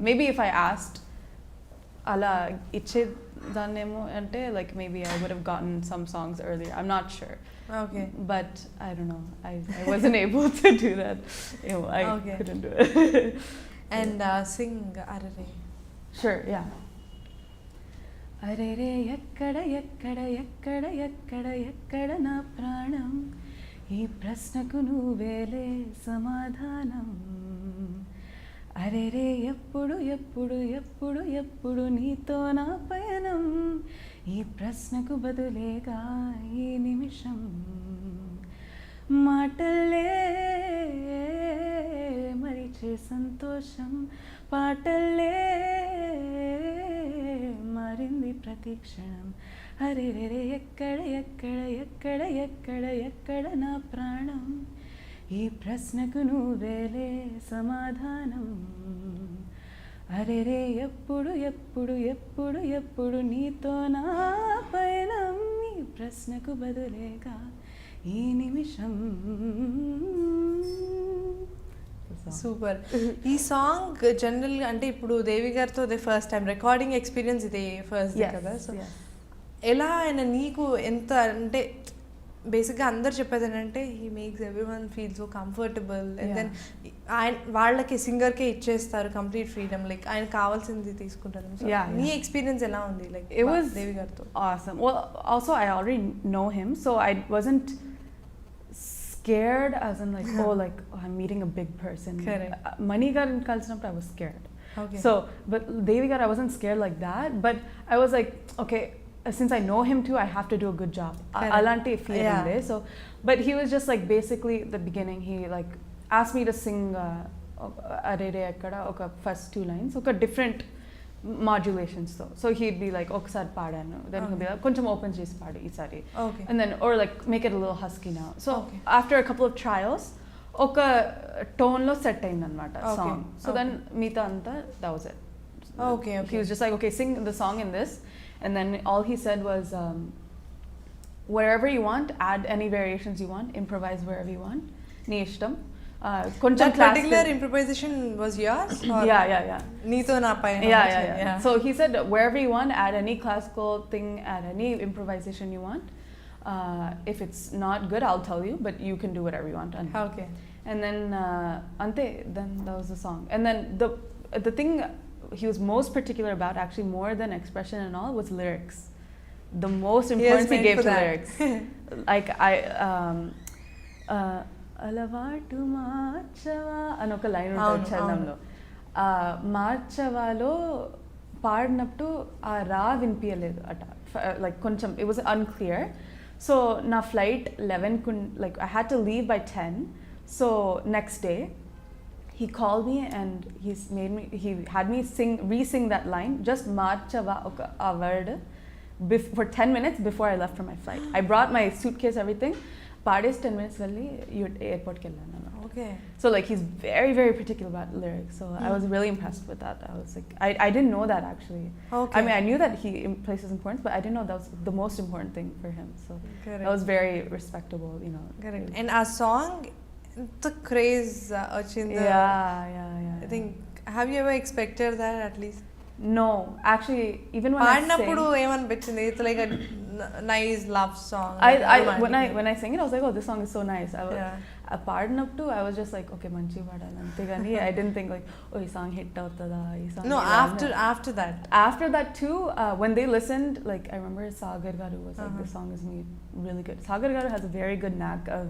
A: Maybe if I asked అలా ఇచ్చేదాన్నేమో అంటే like maybe I would have gotten some songs earlier. I'm not sure.
B: Okay.
A: But I don't know. I wasn't able to do that. I couldn't do it.
B: And sing Arare.
A: Sure, yeah. అరెరే ఎక్కడ ఎక్కడ ఎక్కడ ఎక్కడ ఎక్కడ నా ప్రాణం ఈ ప్రశ్నకు నువ్వేలే సమాధానం అరెరే ఎప్పుడు ఎప్పుడు ఎప్పుడు ఎప్పుడు నీతో నా పయనం ఈ ప్రశ్నకు బదులేగా ఈ నిమిషం మాటలే మరిచే సంతోషం పాటలే మారింది ప్రతి క్షణం అరెరే ఎక్కడ ఎక్కడ ఎక్కడ ఎక్కడ ఎక్కడ నా ప్రాణం ఈ ప్రశ్నకు నువ్వేలే సమాధానం అరెరే ఎప్పుడు ఎప్పుడు ఎప్పుడు ఎప్పుడు నీతో నా పయనం ఈ ప్రశ్నకు బదులేగా ఈ నిమిషం
B: సూపర్. ఈ సాంగ్ జనరల్గా అంటే ఇప్పుడు దేవి గారితో అదే ఫస్ట్ టైం రికార్డింగ్ ఎక్స్పీరియన్స్ ఇదే ఫస్ట్ కదా. సో ఎలా ఆయన నీకు ఎంత అంటే బేసిక్గా అందరు చెప్పేది ఏంటంటే he makes everyone feel so comfortable and then ఆయన వాళ్ళకి సింగర్కే ఇచ్చేస్తారు కంప్లీట్ ఫ్రీడమ్ లైక్ ఆయన కావాల్సింది తీసుకుంటారు. నీ ఎక్స్పీరియన్స్ ఎలా ఉంది లైక్ దేవి గారితో?
A: Awesome. Well, also I already know him, so I wasn't scared as in like I'm meeting a big person. Mani gar kalchinappudu I was scared.
B: Okay.
A: So but Devi gar I wasn't scared like that, but I was like okay, since I know him too I have to do a good job. Alanti feeling there. So but he was just like basically the beginning he like asked me to sing arere akkada oka first two lines oka different modulations though, so he'd be like okasari paadanu, then he'll be like koncham open chesi paadi isari, and then or like make it a little husky now. So after a couple of trials oka tone lo set ayindi anamata song. So then meeta anta that was it. He was just like okay sing the song in this, and then all he said was wherever you want, add any variations you want, improvise wherever you want, nee ishtam.
B: That particular improvisation was yours? Or
A: yeah.
B: Neeto na payana.
A: Yeah. So he said wherever you want, add any classical thing, add any improvisation you want. If it's not good, I'll tell you, but you can do whatever you want.
B: Okay.
A: And then ante, then that was the song. And then the thing he was most particular about, actually more than expression and all, was lyrics. The most importance he gave to lyrics. Like అలవాటు మార్చవా అని ఒక line ఉంటుంది చరణంలో. మార్చవాలో పాడినప్పుడు ఆ రా వినిపించలేదు అట, లైక్ కొంచెం ఇట్ వాజ్ అన్క్లియర్. సో నా flight 11 like I had to leave by 10. So next day he called me and he had me re-sing that line, just marchava oka a word for 10 minutes before I left for my flight. I brought my suitcase, everything. Paades 10 minutes velli airport ki ellanu.
B: Okay.
A: So like he's very very particular about lyrics. So I was really impressed with that. I was like I didn't know that actually.
B: Okay.
A: I mean I knew that he places importance, but I didn't know that was the most important thing for him. So that was very respectable, you know.
B: Correct. And our song the craze ochindi.
A: Yeah.
B: I think have you ever expected that at least?
A: No, actually even when
B: paadinappudu emanpichindi it's like a nice love song.
A: When I sang it I was like oh this song is so nice. పాడినప్పుడు I was just like okay మంచి పాడాలి అంతే కానీ I didn't think like oh ఈ song hit అవుతుందా ఈ song.
B: No, after that
A: too when they listened, like I remember Sagar garu was like this song is really good. Sagar garu has a very good knack of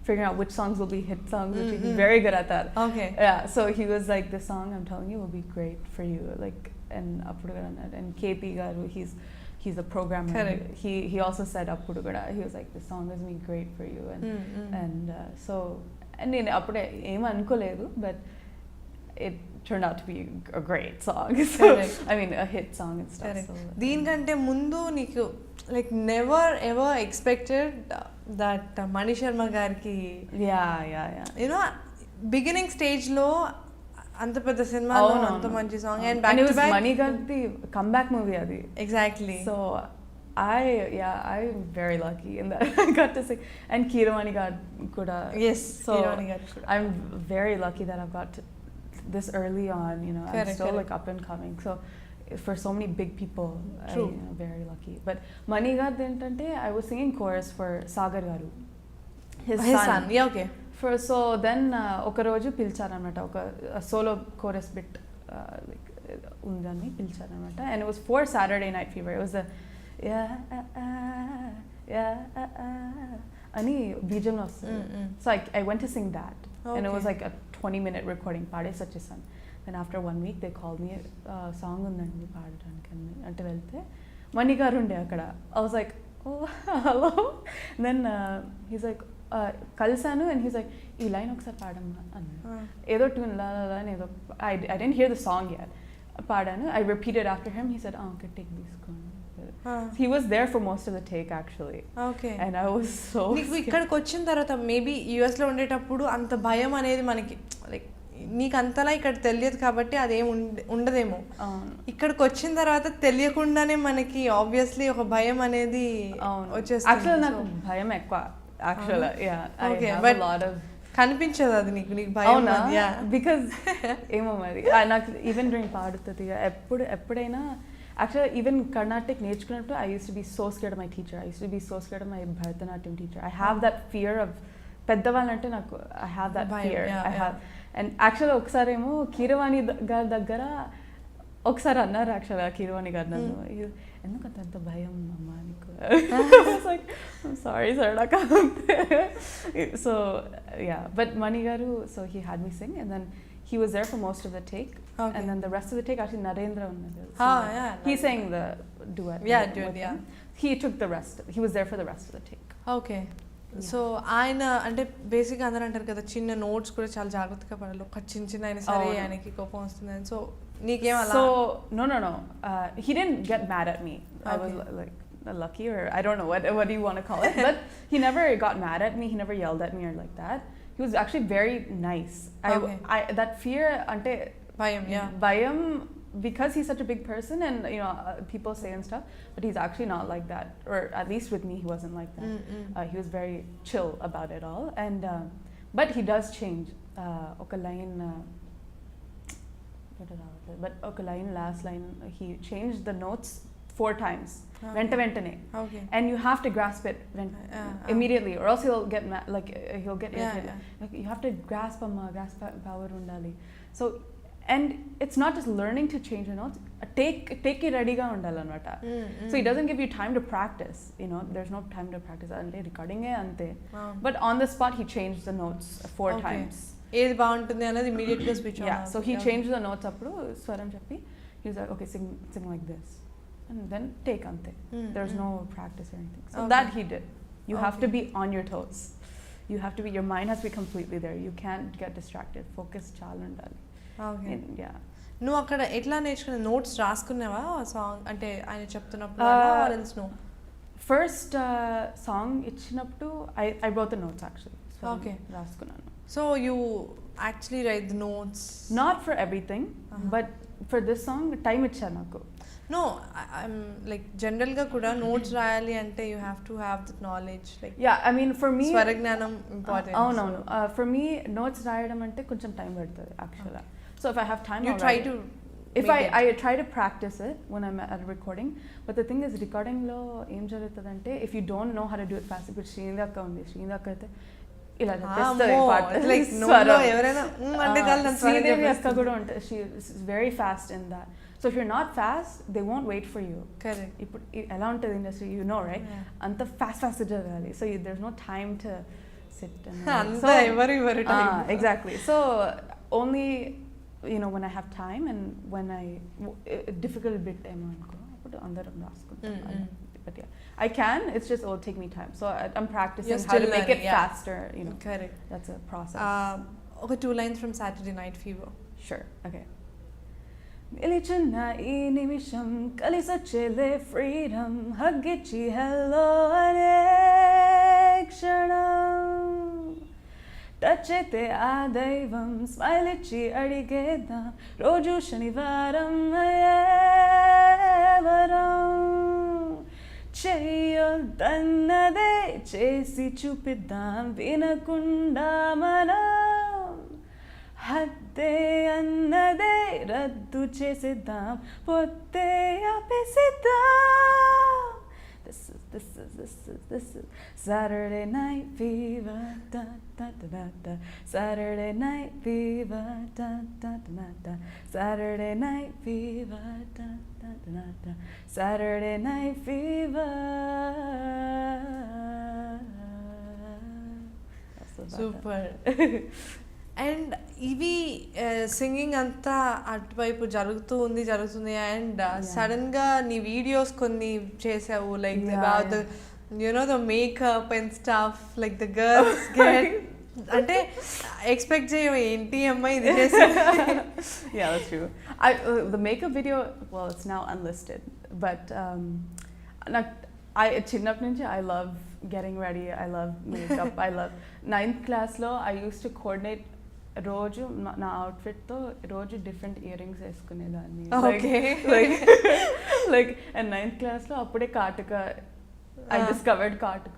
A: figuring out which songs will be hit songs, which he's very good at that.
B: Okay.
A: Yeah, so he was like this song I'm telling you will be great for you, like and Appudugada and KP garu he's a programmer.
B: Correct.
A: He also said Appudugada, he was like this song is be great for you and so and నేను అప్పుడే ఏం అనుకోలేదు but it turned out to be a great song. So I mean a hit song and stuff. So
B: దీనికంటే ముందు నీకు like never ever expected that Mani Sharma gariki
A: yeah
B: you know beginning stage lo anta pedda cinema lo anta manchi song and back to back
A: Mani gardi comeback movie adi.
B: Exactly.
A: So I'm very lucky in that I got to sing, and Keeravani got kuda.
B: Yes,
A: so
B: Keeravani got kuda.
A: I'm very lucky that I've got this early on, you know.
B: Correct,
A: I'm still like up and coming, so for so many big people.
B: True.
A: Very lucky. But Mani garu entante I was singing chorus for Sagar garu, his son.
B: Yeah, okay.
A: So then oka roju pilcharanamata oka solo chorus bit like undani pilcharanamata, and it was for Saturday Night Fever. It was a ani BGM lo vastadi. So I went to sing that, and it was like a 20-minute recording. Paadesi vachesanu. Then after 1 week they called me, song undandi paadadaniki ante velte Mani garu unde akkada. I was like, oh hello. Then he's like kalsanu, and he's like, ee line okkasari paadamma anna edo tune la la la edo. I didn't hear the song yet. Paadanu. I repeated after him. He said, oh okay, take this gun. He was there for most of the take actually.
B: Okay.
A: And I was so
B: నీకు ఇక్కడికి వచ్చిన తర్వాత maybe యూఎస్లో ఉండేటప్పుడు అంత భయం అనేది మనకి లైక్ నీకు అంతలా ఇక్కడ తెలియదు కాబట్టి అదేం ఉండదేమో. ఇక్కడికి వచ్చిన తర్వాత తెలియకుండానే మనకి ఆబ్వియస్లీ ఒక భయం అనేది వచ్చేస్తుంది.
A: యాక్చువల్లీ నాకు భయం ఎక్కువ యాక్చువల్లీ. యా ఓకే, బట్
B: కనిపించదు అది నీకు భయం.
A: బికాజ్ ఏమో మరి నాకు ఈవెన్ డ్యూరింగ్ పాడుతుంది ఎప్పుడైనా actually even Carnatic నేర్చుకున్నప్పుడు I used to be so scared of my teacher. I used to be so scared of my Bharatanatyam teacher. I have that fear of పెద్దవాళ్ళంటే నాకు I have that fear. I have, and actually ఒకసారి ఏమో కీరవాణి గారి దగ్గర ఒకసారి అన్నారు యాక్చువల్గా కీరవాణి గారు నన్ను, ఎందుకు అంత భయం అమ్మా నీకు? లైక్ సారీ సార్ నాకు. సో యా, బట్ మణి గారు, so he had me Singh and then he was there for most of the take. Okay. And then the rest of the take actually Narendra unnadu.
B: Yeah.
A: He sang the duet.
B: Yeah, duet, yeah.
A: He took the rest. He was there for the rest of the take.
B: Okay. So ఆయన అంటే బేసిక్గా అందరూ అంటారు కదా చిన్న notes కూడా చాలా జాగ్రత్తగా పడాలి, ఒక చిన్న అయినా సరే ఆయనకి కోపం వస్తుందని. సో నీకేం అలా?
A: So no. He didn't get mad at me. I was like lucky, or I don't know what do you want to call it, but he never got mad at me. He never yelled at me or like that. He was actually very nice. I that fear ante bayam, because he's such a big person and you know people say and stuff, but he's actually not like that, or at least with me he wasn't like that. He was very chill about it all, and but he does change oka line but oka line last line he changed the notes 4 times. Ventane. Okay. And you have to grasp it immediately, or else he'll get he'll get irritated. Like you have to grasp power undali. So, and it's not just learning to change the notes. Take it ready ga undala anamata. So he doesn't give you time to practice. You know, there's no time to practice. Ante recording e ante. But on the spot he changed the notes 4 times.
B: ఏది బాగుంటుంది అనేది immediate గా switch on.
A: Yeah, so he changed the notes appudu swaram cheppi he was like, okay, sing like this. And then take ante. There's no practice or anything. So that he did. You have to be on your toes. You have to be, your mind has to be completely there. You can't get distracted. Focus chalu undali. Okay. Yeah.
B: నువ్వు అక్కడ ఎట్లా నేర్చుకున్నా? Notes రాసుకున్నావా song అంటే ఆయన చెప్తున్నప్పుడు?
A: First song ఇచ్చినప్పుడు I wrote the notes actually. So
B: okay.
A: రాసుకున్నాను.
B: So you actually write the notes?
A: Not for everything, but for this song time ichcha naku.
B: No, I'm like general ga kuda notes rayali ante you have to have the knowledge, like
A: yeah, I mean for me
B: స్వరజ్ఞానం important.
A: No. For me notes rayadam ante koncham time padtadi actually. So if I have time,
B: you try to
A: if I try to practice it when I'm at a recording, but the thing is recording lo em jarugutadante if you don't know how to do it fast, ఇప్పుడు శ్రీనిధి అక్క ఉంది, శ్రీనిధి అక్క అయితే ఇలా చెప్పేస్తుంది పాట,
B: like నోలో ఎవరైనా అంటే కాదు
A: శ్రీదేవి అక్క కూడా ఉంటుంది, she is very fast in that. So if you're not fast, they won't wait for you.
B: Correct.
A: ఇప్పుడు ఎలా ఉంటుంది ఇండస్ట్రీ, you know, right? అంత fast జరగాలి. So there's no time to sit and
B: అంతా ఎవరి time.
A: Exactly. So only, you know, when I have time and when I difficult bit ఏమో అనుకో అప్పుడు అందరం రాసుకుంటాం. But yeah, I can, it's just it'll take me time. So I'm practicing how to make it faster, you know.
B: Correct.
A: That's a process.
B: Okay, 2 lines from Saturday Night Fever.
A: Sure. Okay. నిలిచున్న ఈ నిమిషం కలిసొచ్చేలే freedom, హగ్గిచ్చి hello అనే క్షణం, touch అయితే ఆ దైవం, smile ఇచ్చి అడిగేద్దాం, రోజు శనివారం అయ్యేవరం, చెయ్యొద్దన్నదే చేసి చూపిద్దాం, వినకుండా మనం హద్దే అన్నదే రద్దు చేసేద్దాం పొత్తే ఆపేసేద్దాం. This is Saturday Night Fever, da da da da da. Saturday Night Fever, da da da da. Saturday Night Fever, da da da da. Saturday Night Fever.
B: Super. And ఇవి సింగింగ్ అంతా అటువైపు జరుగుతుంది అండ్ సడన్గా నీ videos కొన్ని చేసావు like the makeup and stuff like the girls get అంటే expect చేయము ఏంటి అమ్మాయి ఇది చేసి.
A: Yeah, that's true. The makeup video, well, it's now unlisted, but చిన్నప్పటి నుంచి I love getting ready, I love makeup, I love 9th class లో I used to coordinate రోజు నా అవుట్ఫిట్తో రోజు డిఫరెంట్ ఇయర్ రింగ్స్ వేసుకునేదాన్ని. లైక్ అండ్ 9th క్లాస్లో అప్పుడే కాటుక ఐ డిస్కవర్డ్ కాటుక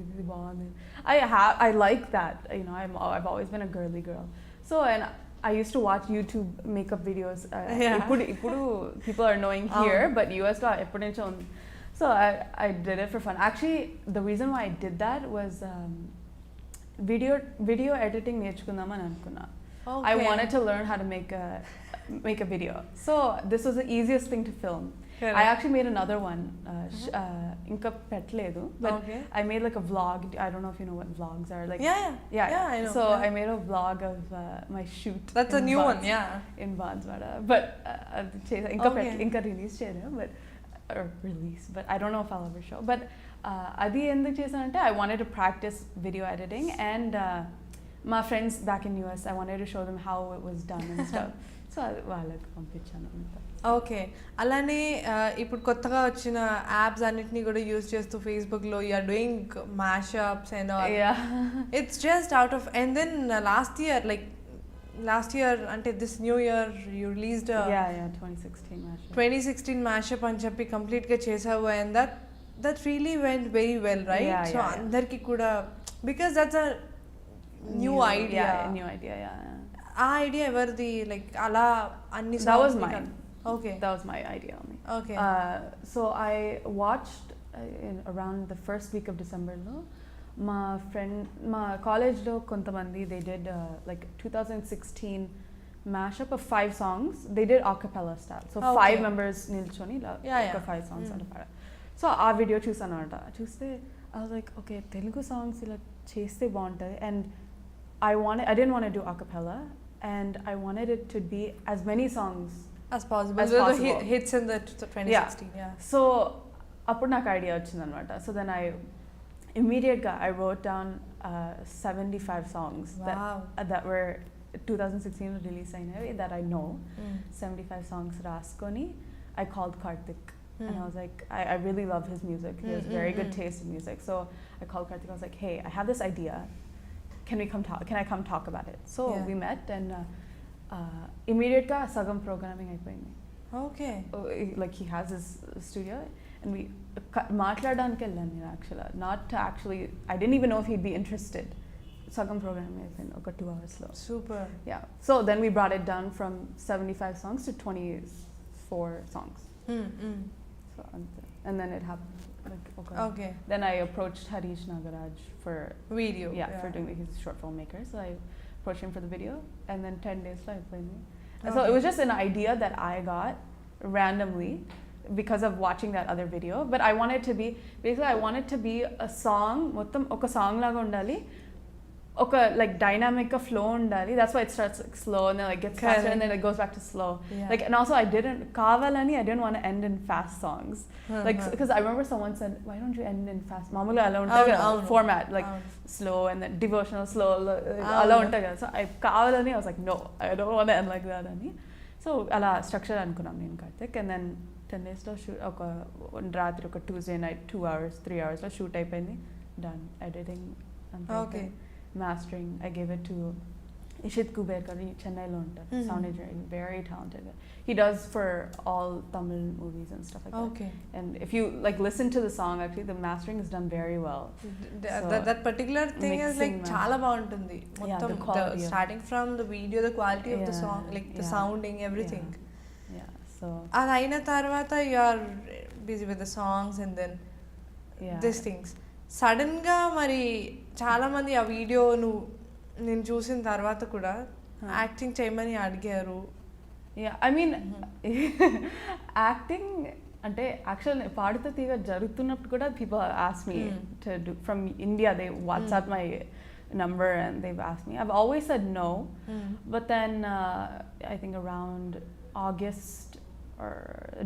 A: ఇది బాగుంది. I like that, you know, I've always been a girly girl, so and I used to watch YouTube makeup videos. Ippudu people are knowing here, but US lo eppudu nuncho undi. So I did it for fun. Actually, the reason why I did that was video editing నేర్చుకుందాం అని అనుకున్నా. I wanted to learn how to make a video. So this was the easiest thing to film. I actually made another one. ఇంకా పెట్టలేదు, but I made like a vlog. I don't know if you know what vlogs are. Like
B: yeah, I know.
A: So I made a vlog of my shoot.
B: That's a new one,
A: in Banswara. But ఇంకా release చేయలేదు, but or release, but I don't know if I'll ever show. But adi enduku chesanante I wanted to practice video editing, and my friends back in US, I wanted to show them how it was done and stuff. So వాళ్ళకి పంపించాను అంతా.
B: Okay, అలానే ఇప్పుడు కొత్తగా వచ్చిన apps అన్నిటిని కూడా use చేస్తూ ఫేస్బుక్లో you are doing mashups and it's just out of. And then last year అంటే this new year you released 2016 mashup అని చెప్పి కంప్లీట్గా చేసావు. And that really went very well, right? So అందరికీ కూడా because that's a new idea. ఆ idea ఎవరిది? Like అలా అన్ని
A: that was mine.
B: Okay,
A: that was my idea only.
B: Okay.
A: So I watched around the first week of December lo my college lo kontamandi they did like 2016 mashup of 5 songs. They did a cappella style, so 5 members nilchoni oka 5 songs anta. So aa video chusannata, chuste I was like, okay, Telugu songs ila cheste baaguntadi, and I didn't want to do a cappella, and I wanted it to be as many songs
B: as possible. The hits in the 2016. Yeah.
A: So appudu నాకు idea వచ్చిందన్నమాట. So then I wrote down 75 songs that were 2016 release అయినవి that I know. 75 songs రాసుకొని I called Karthik, and I was like, I really love his music. He has very good taste in music. So I called Karthik. I was like, hey, I have this idea. Can I come talk about it? So we met, and immediate ga sagam programming అయిపోయింది.
B: Okay.
A: Like he has his studio, and we మాట్లాడడానికి వెళ్ళాను నేను actually I didn't even know if he'd be interested. Sagam programming అయిపోయింది ఒక 2 hours లో.
B: Super.
A: Yeah. So then we brought it down from 75 songs to 24 songs. So and then it happened.
B: Okay.
A: Then I approached Harish Nagaraj for
B: video.
A: For doing his short film maker. So I approached him for the video, and then 10 days later I played me. So it was just an idea that I got randomly because of watching that other video. But I wanted to be a song, మొత్తం ఒక song లాగా ఉండాలి, ఒక like dynamic flow undali. That's why it starts like slow and then like gets faster and then it goes back to slow. Like, and also I didn't want to end in fast songs. Like because I remember someone said, why don't you end in fast? Mamula ala untaga format like slow and then devotional slow ala untaga. So I was like, no, I don't want to end like that ani. So ala structure anukunnam nenu Karthik, and then 10 days lo shoot oka రాత్రి ఒక Tuesday night 2 hours 3 hours lo shoot అయిపోయింది, done editing and mastering. I gave it to Ishit Kuberkar Chennai lo untaru, sound engineer, very talented. He does for all Tamil movies and stuff like that.
B: Okay.
A: And if you like listen to the song, actually the mastering is done very well.
B: That particular thing is like
A: mixing,
B: చాలా బాగుంటుంది మొత్తం
A: the quality of-
B: starting from the video, the quality of the
A: Yeah,
B: song, like the
A: yeah,
B: sounding, everything.
A: Yeah, so
B: అది అయిన తర్వాత you are busy with the songs and then
A: yeah.
B: these things. సడన్గా మరి చాలామంది ఆ video నేను చూసిన తర్వాత కూడా యాక్టింగ్ చేయమని అడిగారు.
A: Yeah, I mean, acting అంటే యాక్చువల్ పాడుతూ తీగ జరుగుతున్నప్పుడు కూడా people ask me to do from India. They WhatsApp my number and they've asked me. I've always said no, but then I think around August or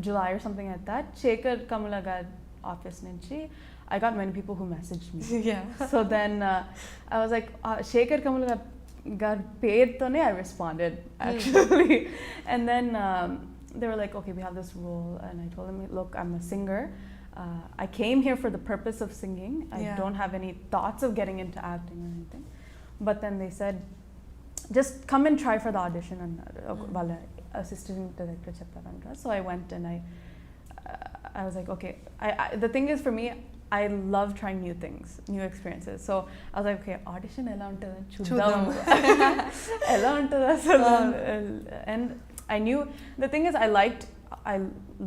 A: July or something like that, Shekhar Kamala got office nunchi I got many people who messaged me.
B: Yeah.
A: So then I was like, Shekhar Kamala got paid tone I responded actually. And then they were like, okay, we have this role, and I told them, look, I'm a singer. I came here for the purpose of singing. I don't have any thoughts of getting into acting or anything. But then they said, just come and try for the audition. And wala assistant director cheptaranta. So I went and I was like, okay. The thing is for me, I love trying new things, new experiences. So I was like, okay, audition ela untadha chuddam. Ela untadha asalu. And I knew, the thing is I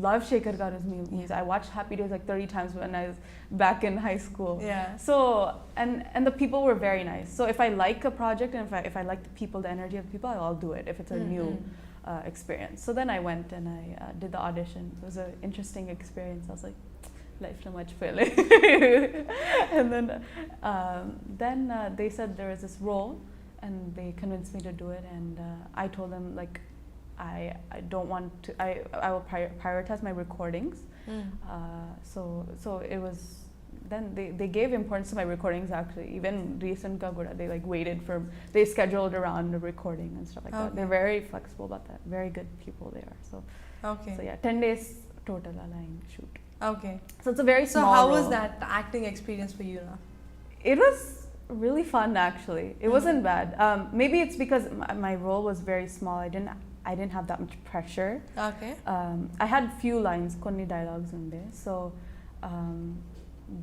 A: love Shekhar Garu's movies. I watched Happy Days like 30 times when I was back in high school.
B: Yeah.
A: So and the people were very nice. So if I like a project and if I like the people, the energy of the people, I'll do it if it's a new experience. So then I went and I did the audition. It was an interesting experience. I was like, life so much failure. And then they said there was this role and they convinced me to do it, and I told them like I don't want to, I will prioritize my recordings. So it was, then they gave importance to my recordings actually. Even recent Kaguda, they like waited for, they scheduled around the recording and stuff like that. They're very flexible about that. Very good people they are. So
B: Okay.
A: so yeah, 10 days total aligned shoot.
B: Okay.
A: So it's a very small
B: So how
A: role.
B: was that acting experience for you now?
A: It was really fun actually. It wasn't bad. Maybe it's because my role was very small. I didn't have that much pressure.
B: Okay.
A: I had few lines, konni dialogues unde. So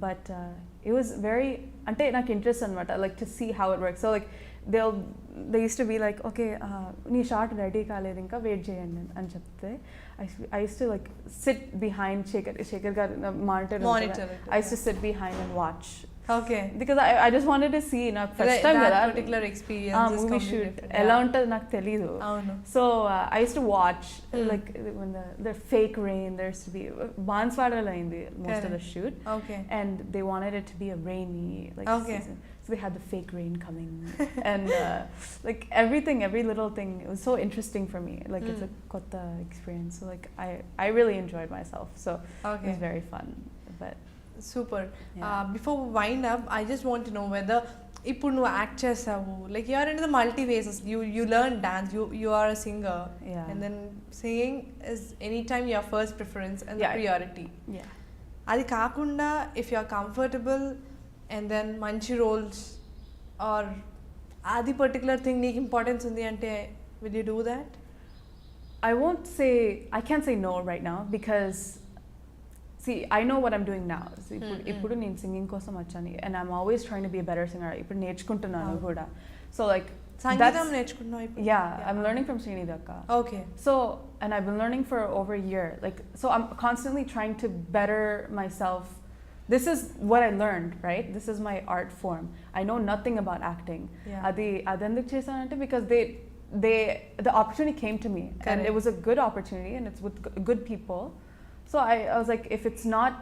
A: but it was very ante nak interest anamata, like to see how it works. So like they used to be like, okay, nee shot ready kaaledu inka wait cheyandi ani chepte I used to like sit behind Shekhar gar monitor
B: Monitor it,
A: I used to sit behind and watch
B: Okay.
A: because I just wanted to see నాకు first time
B: that
A: కదా
B: particular experience is
A: movie
B: completely
A: shoot
B: different.
A: ఎలా
B: Yeah.
A: ఉంటుందో నాకు తెలీదు.
B: అవును.
A: So I used to watch like when the fake rain, there used to be Banswara అయింది most of the shoot.
B: Okay.
A: And they wanted it to be a rainy like
B: Okay.
A: season. So they had the fake rain coming and like every little thing, it was so interesting for me. Like it's a kotta experience. So like I really enjoyed myself. So it
B: Okay.
A: was very fun. But
B: Super.
A: Yeah.
B: Before we wind up, I just want to know whether ఇప్పుడు నువ్వు act చేసావు, like you are into the multi phases, you learn dance, you are a singer,
A: Yeah.
B: and then singing is anytime your first preference and the
A: Yeah.
B: priority.
A: yeah.
B: అది కాకుండా if you are comfortable and then మంచి roles or అది particular thing నీకు importance ఉంది అంటే will you do that?
A: I can't say no right now because see, I know what I'm doing now. So ఇప్పుడు నేను singing కోసం వచ్చాను and I'm always trying to be a better singer. ఇప్పుడు నేర్చుకుంటున్నాను కూడా. So like
B: సంగీతం నేర్చుకుంటున్నావు ఇప్పుడు?
A: yeah, I'm learning from Srinidhi akka.
B: Okay.
A: So and I've been learning for over a year. Like so I'm constantly trying to better myself. This is what I learned, right? This is my art form. I know nothing about acting.
B: Yeah.
A: అది ఎందుకు చేశానంటే because the opportunity came to me.
B: Correct.
A: And it was a good opportunity and it's with good people. So I was like, if it's not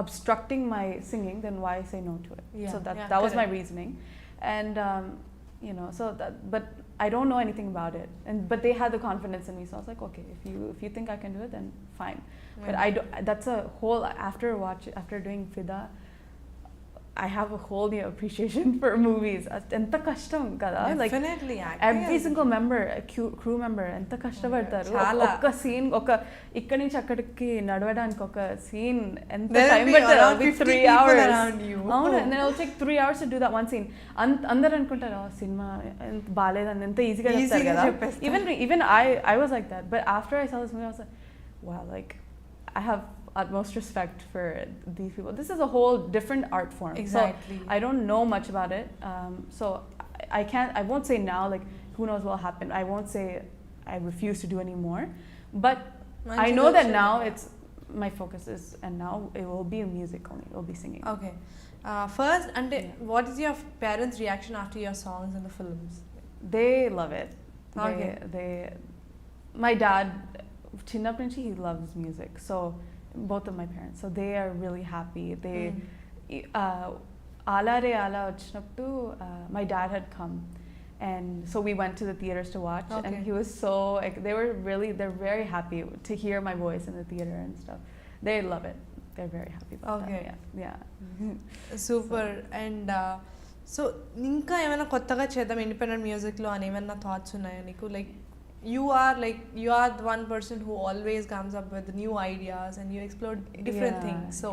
A: obstructing my singing, then why say no to it?
B: Yeah,
A: So
B: yeah,
A: that was my
B: correct.
A: reasoning. And you know, so that, but I don't know anything about it. But they had the confidence in me, so I was like, okay, if you think I can do it, then fine. But
B: Yeah.
A: I don't. That's a whole after doing Fida. I have a whole new appreciation for movies. ఎంత కష్టం కదా, like
B: Definitely,
A: every single member, crew member ఎంత కష్టపడతారు. ఒక్క scene, ఒక ఇక్కడి నుంచి అక్కడికి నడవడానికి ఒక సీన్ ఎంత టైం పడుతుంది, 3 hours. అవును, and then it'll take 3 hours to do that one scene. అందరు అనుకుంటారు సినిమా ఎంత బాగాలేదని, ఎంత ఈజీగా చెప్తారు కదా. Even I was like that, but after I saw this movie I was like, wow, like I have utmost respect for these people. This is a whole different art form.
B: Exactly.
A: So I don't know much about it. So I won't say now, like, who knows what will happen. I won't say I refuse to do any more. But I know that now it's, my focus is, and now it will be music only. It will be singing.
B: Okay. First, and what is your parents' reaction after your songs in the films?
A: They love it.
B: Okay.
A: My dad, chinnappi nunchi he loves music. So both of my parents, so they are really happy. They Ala Re Ala vachinappudu my dad had come, and so we went to the theaters to watch.
B: Okay.
A: And he was so, like, they're very happy to hear my voice in the theater and stuff. They love it. They're very happy about that. Yeah.
B: Super. And so ఇంకా ఏమైనా కొత్తగా చేద్దాం independent మ్యూజిక్లో అని ఏమైనా thoughts ఉన్నాయా నీకు? Like you are the one person who always comes up with new ideas and you explore different things. So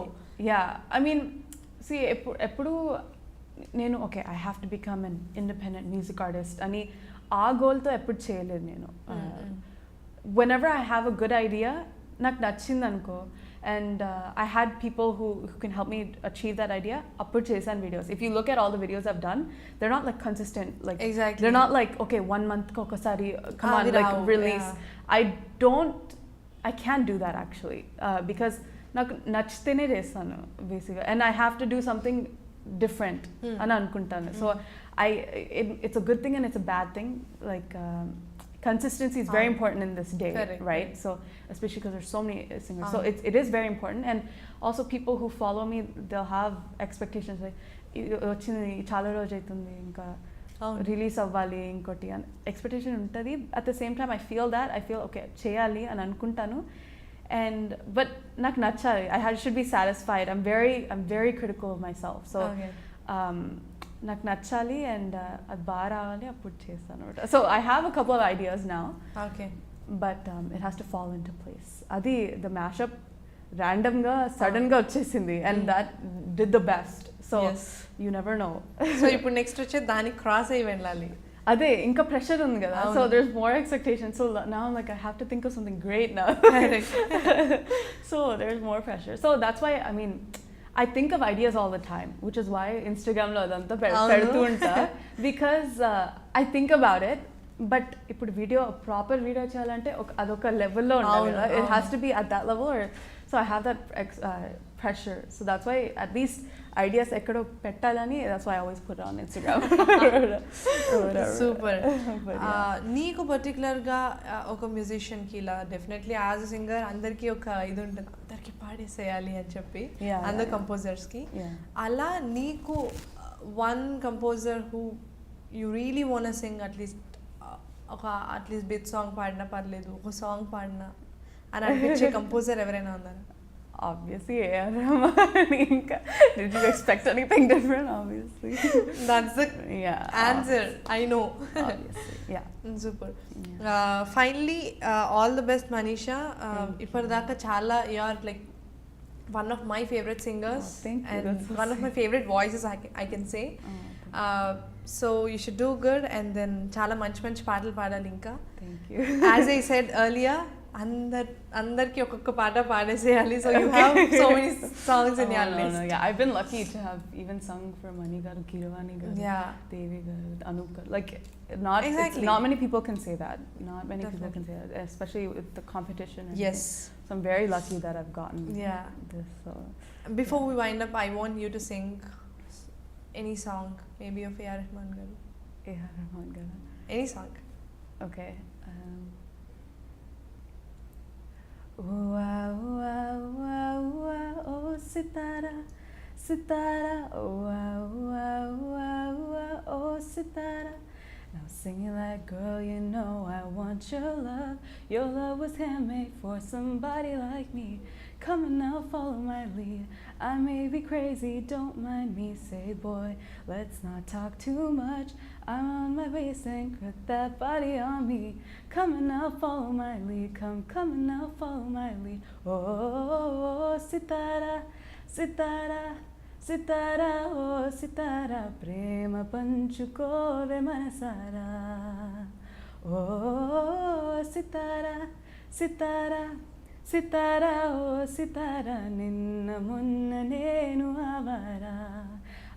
A: yeah, I mean, see, eppudu nenu okay, I have to become an independent music artist ani aa goal tho eppudu cheyaledu nenu. Whenever I have a good idea, నాకు నచ్చింది అనుకో, and I had people who can help me achieve that idea. Appudu chesan videos. If you look at all the videos I've done, they're not like consistent. Like
B: exactly,
A: they're not like, okay, 1 month ko okasari come on, like release. Yeah. I can't do that actually, because నాకు నచ్చితేనే చేస్తాను basically, and I have to do something different అని అనుకుంటాను. So it's a good thing and it's a bad thing. Like consistency is very important in this day. Correct, right? So especially because there's so many singers, so it is very important. And also people who follow me, they'll have expectations like వచ్చింది చాలా రోజు అవుతుంది ఇంకా release అవ్వాలి ఇంకోటి అని expectation ఉంటుంది. At the same time I feel okay చేయాలి అని అనుకుంటాను, and but నాకు నచ్చాలి. I should be satisfied. I'm very critical of myself. So నాకు నచ్చాలి and అది బాగా రావాలి, అప్పుడు చేస్తాను. So I have a couple of ideas now.
B: Okay.
A: But it has to fall into place. అది the mashup random గా sudden గా వచ్చేసింది, and that did the best. So you never know.
B: So ఇప్పుడు నెక్స్ట్ వచ్చే దానికి cross అయ్యి వెళ్ళాలి.
A: అదే ఇంకా ప్రెషర్ ఉంది కదా. So there's more expectation. So now I'm like, I have to think of something great now. So there's more pressure. So that's why, I mean, I think of ideas all the time, which is why Instagram lo adanta pedutu unta, because I think about it. But ఇప్పుడు proper video చేయాలంటే అదొక లెవెల్లో ఉండాలి కదా. It has to be at that level, or so I have that pressure. So that's why at least ideas ఎక్కడో పెట్టాలని, that's why I always put it on Instagram.
B: Super. నీకు పర్టికులర్గా ఒక మ్యూజిషియన్కి ఇలా డెఫినెట్లీ యాజ్ అ సింగర్ అందరికీ ఒక ఇది ఉంటుంది, అందరికీ పాడేసేయాలి అని చెప్పి, అందరు కంపోజర్స్కి. అలా నీకు one composer who you really want to sing at least bit song పాడినా పర్లేదు, ఒక సాంగ్ పాడినా అని అనిపించే కంపోజర్ ఎవరైనా ఉన్నారా?
A: Obviously, did you expect anything different? Obviously,
B: that's the answer. I know.
A: Obviously, yeah.
B: Super. Finally, all the best, Manisha. Ippardaka chala, you are like one of my favorite singers.
A: Thank you.
B: And one of my favorite voices, I can say. So you should do good, and then chala manchi paatlu paadali inka.
A: Thank you.
B: As I said earlier, అందరికి ఒక్కొక్క పాట పాడేసేయాలి. So you have so many songs in your list.
A: Yeah, I've been lucky to have even sung for Mani garu, Kiravani garu, Devi garu, Anup garu. Like not many people can say that. Not many people can say that, especially with the competition.
B: Yes.
A: So I'm very lucky that I've gotten this. So
B: before we wind up, I want you to sing any song, maybe of A.R. Rahman garu.
A: A.R. Rahman garu.
B: Any song.
A: Okay. Wow, wow, wow, wow, oh sitara, sitara, oh wow, wow, wow, wow, oh sitara. Now singing like, girl, you know I want your love. Your love was handmade for somebody like me. come on now, follow my lead. I may be crazy, don't mind me. Say, boy, let's not talk too much. I'm on my waist and put that body on me. Come on now, follow my lead. Come on now, follow my lead. Oh, sitara, sitara, sitara, oh, sitara, prema panchukove manasara. Oh, sitara, sitara, sitara, oh, sitara, ninna munna nenu avara.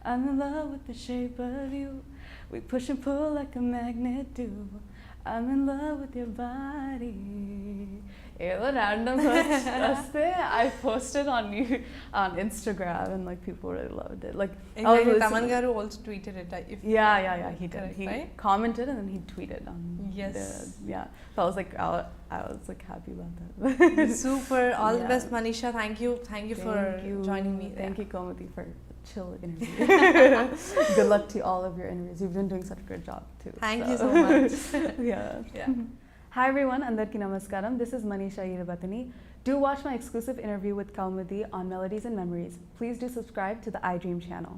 A: I'm in love with the shape of you. We push and pull like a magnet do. I'm in love with your body. ఏదో random వస్తే I posted on Instagram and like people really loved it. Like
B: Taman garu also tweeted it.
A: Yeah, he did.
B: Correct,
A: He
B: right?
A: commented and then he tweeted on
B: Yes.
A: So I was like happy about that.
B: Super. All the
A: Yeah.
B: best, Manisha. Thank you for joining me.
A: Thank you, Komati, for a chill interview. Good luck to all of your interviews. You've been doing such a good job too.
B: Thank you so much.
A: Yeah. Hi everyone, Andarki Namaskaram. This is Manisha Eerabathini. Do watch my exclusive interview with Kaumudi on Melodies and Memories. Please do subscribe to the iDream channel.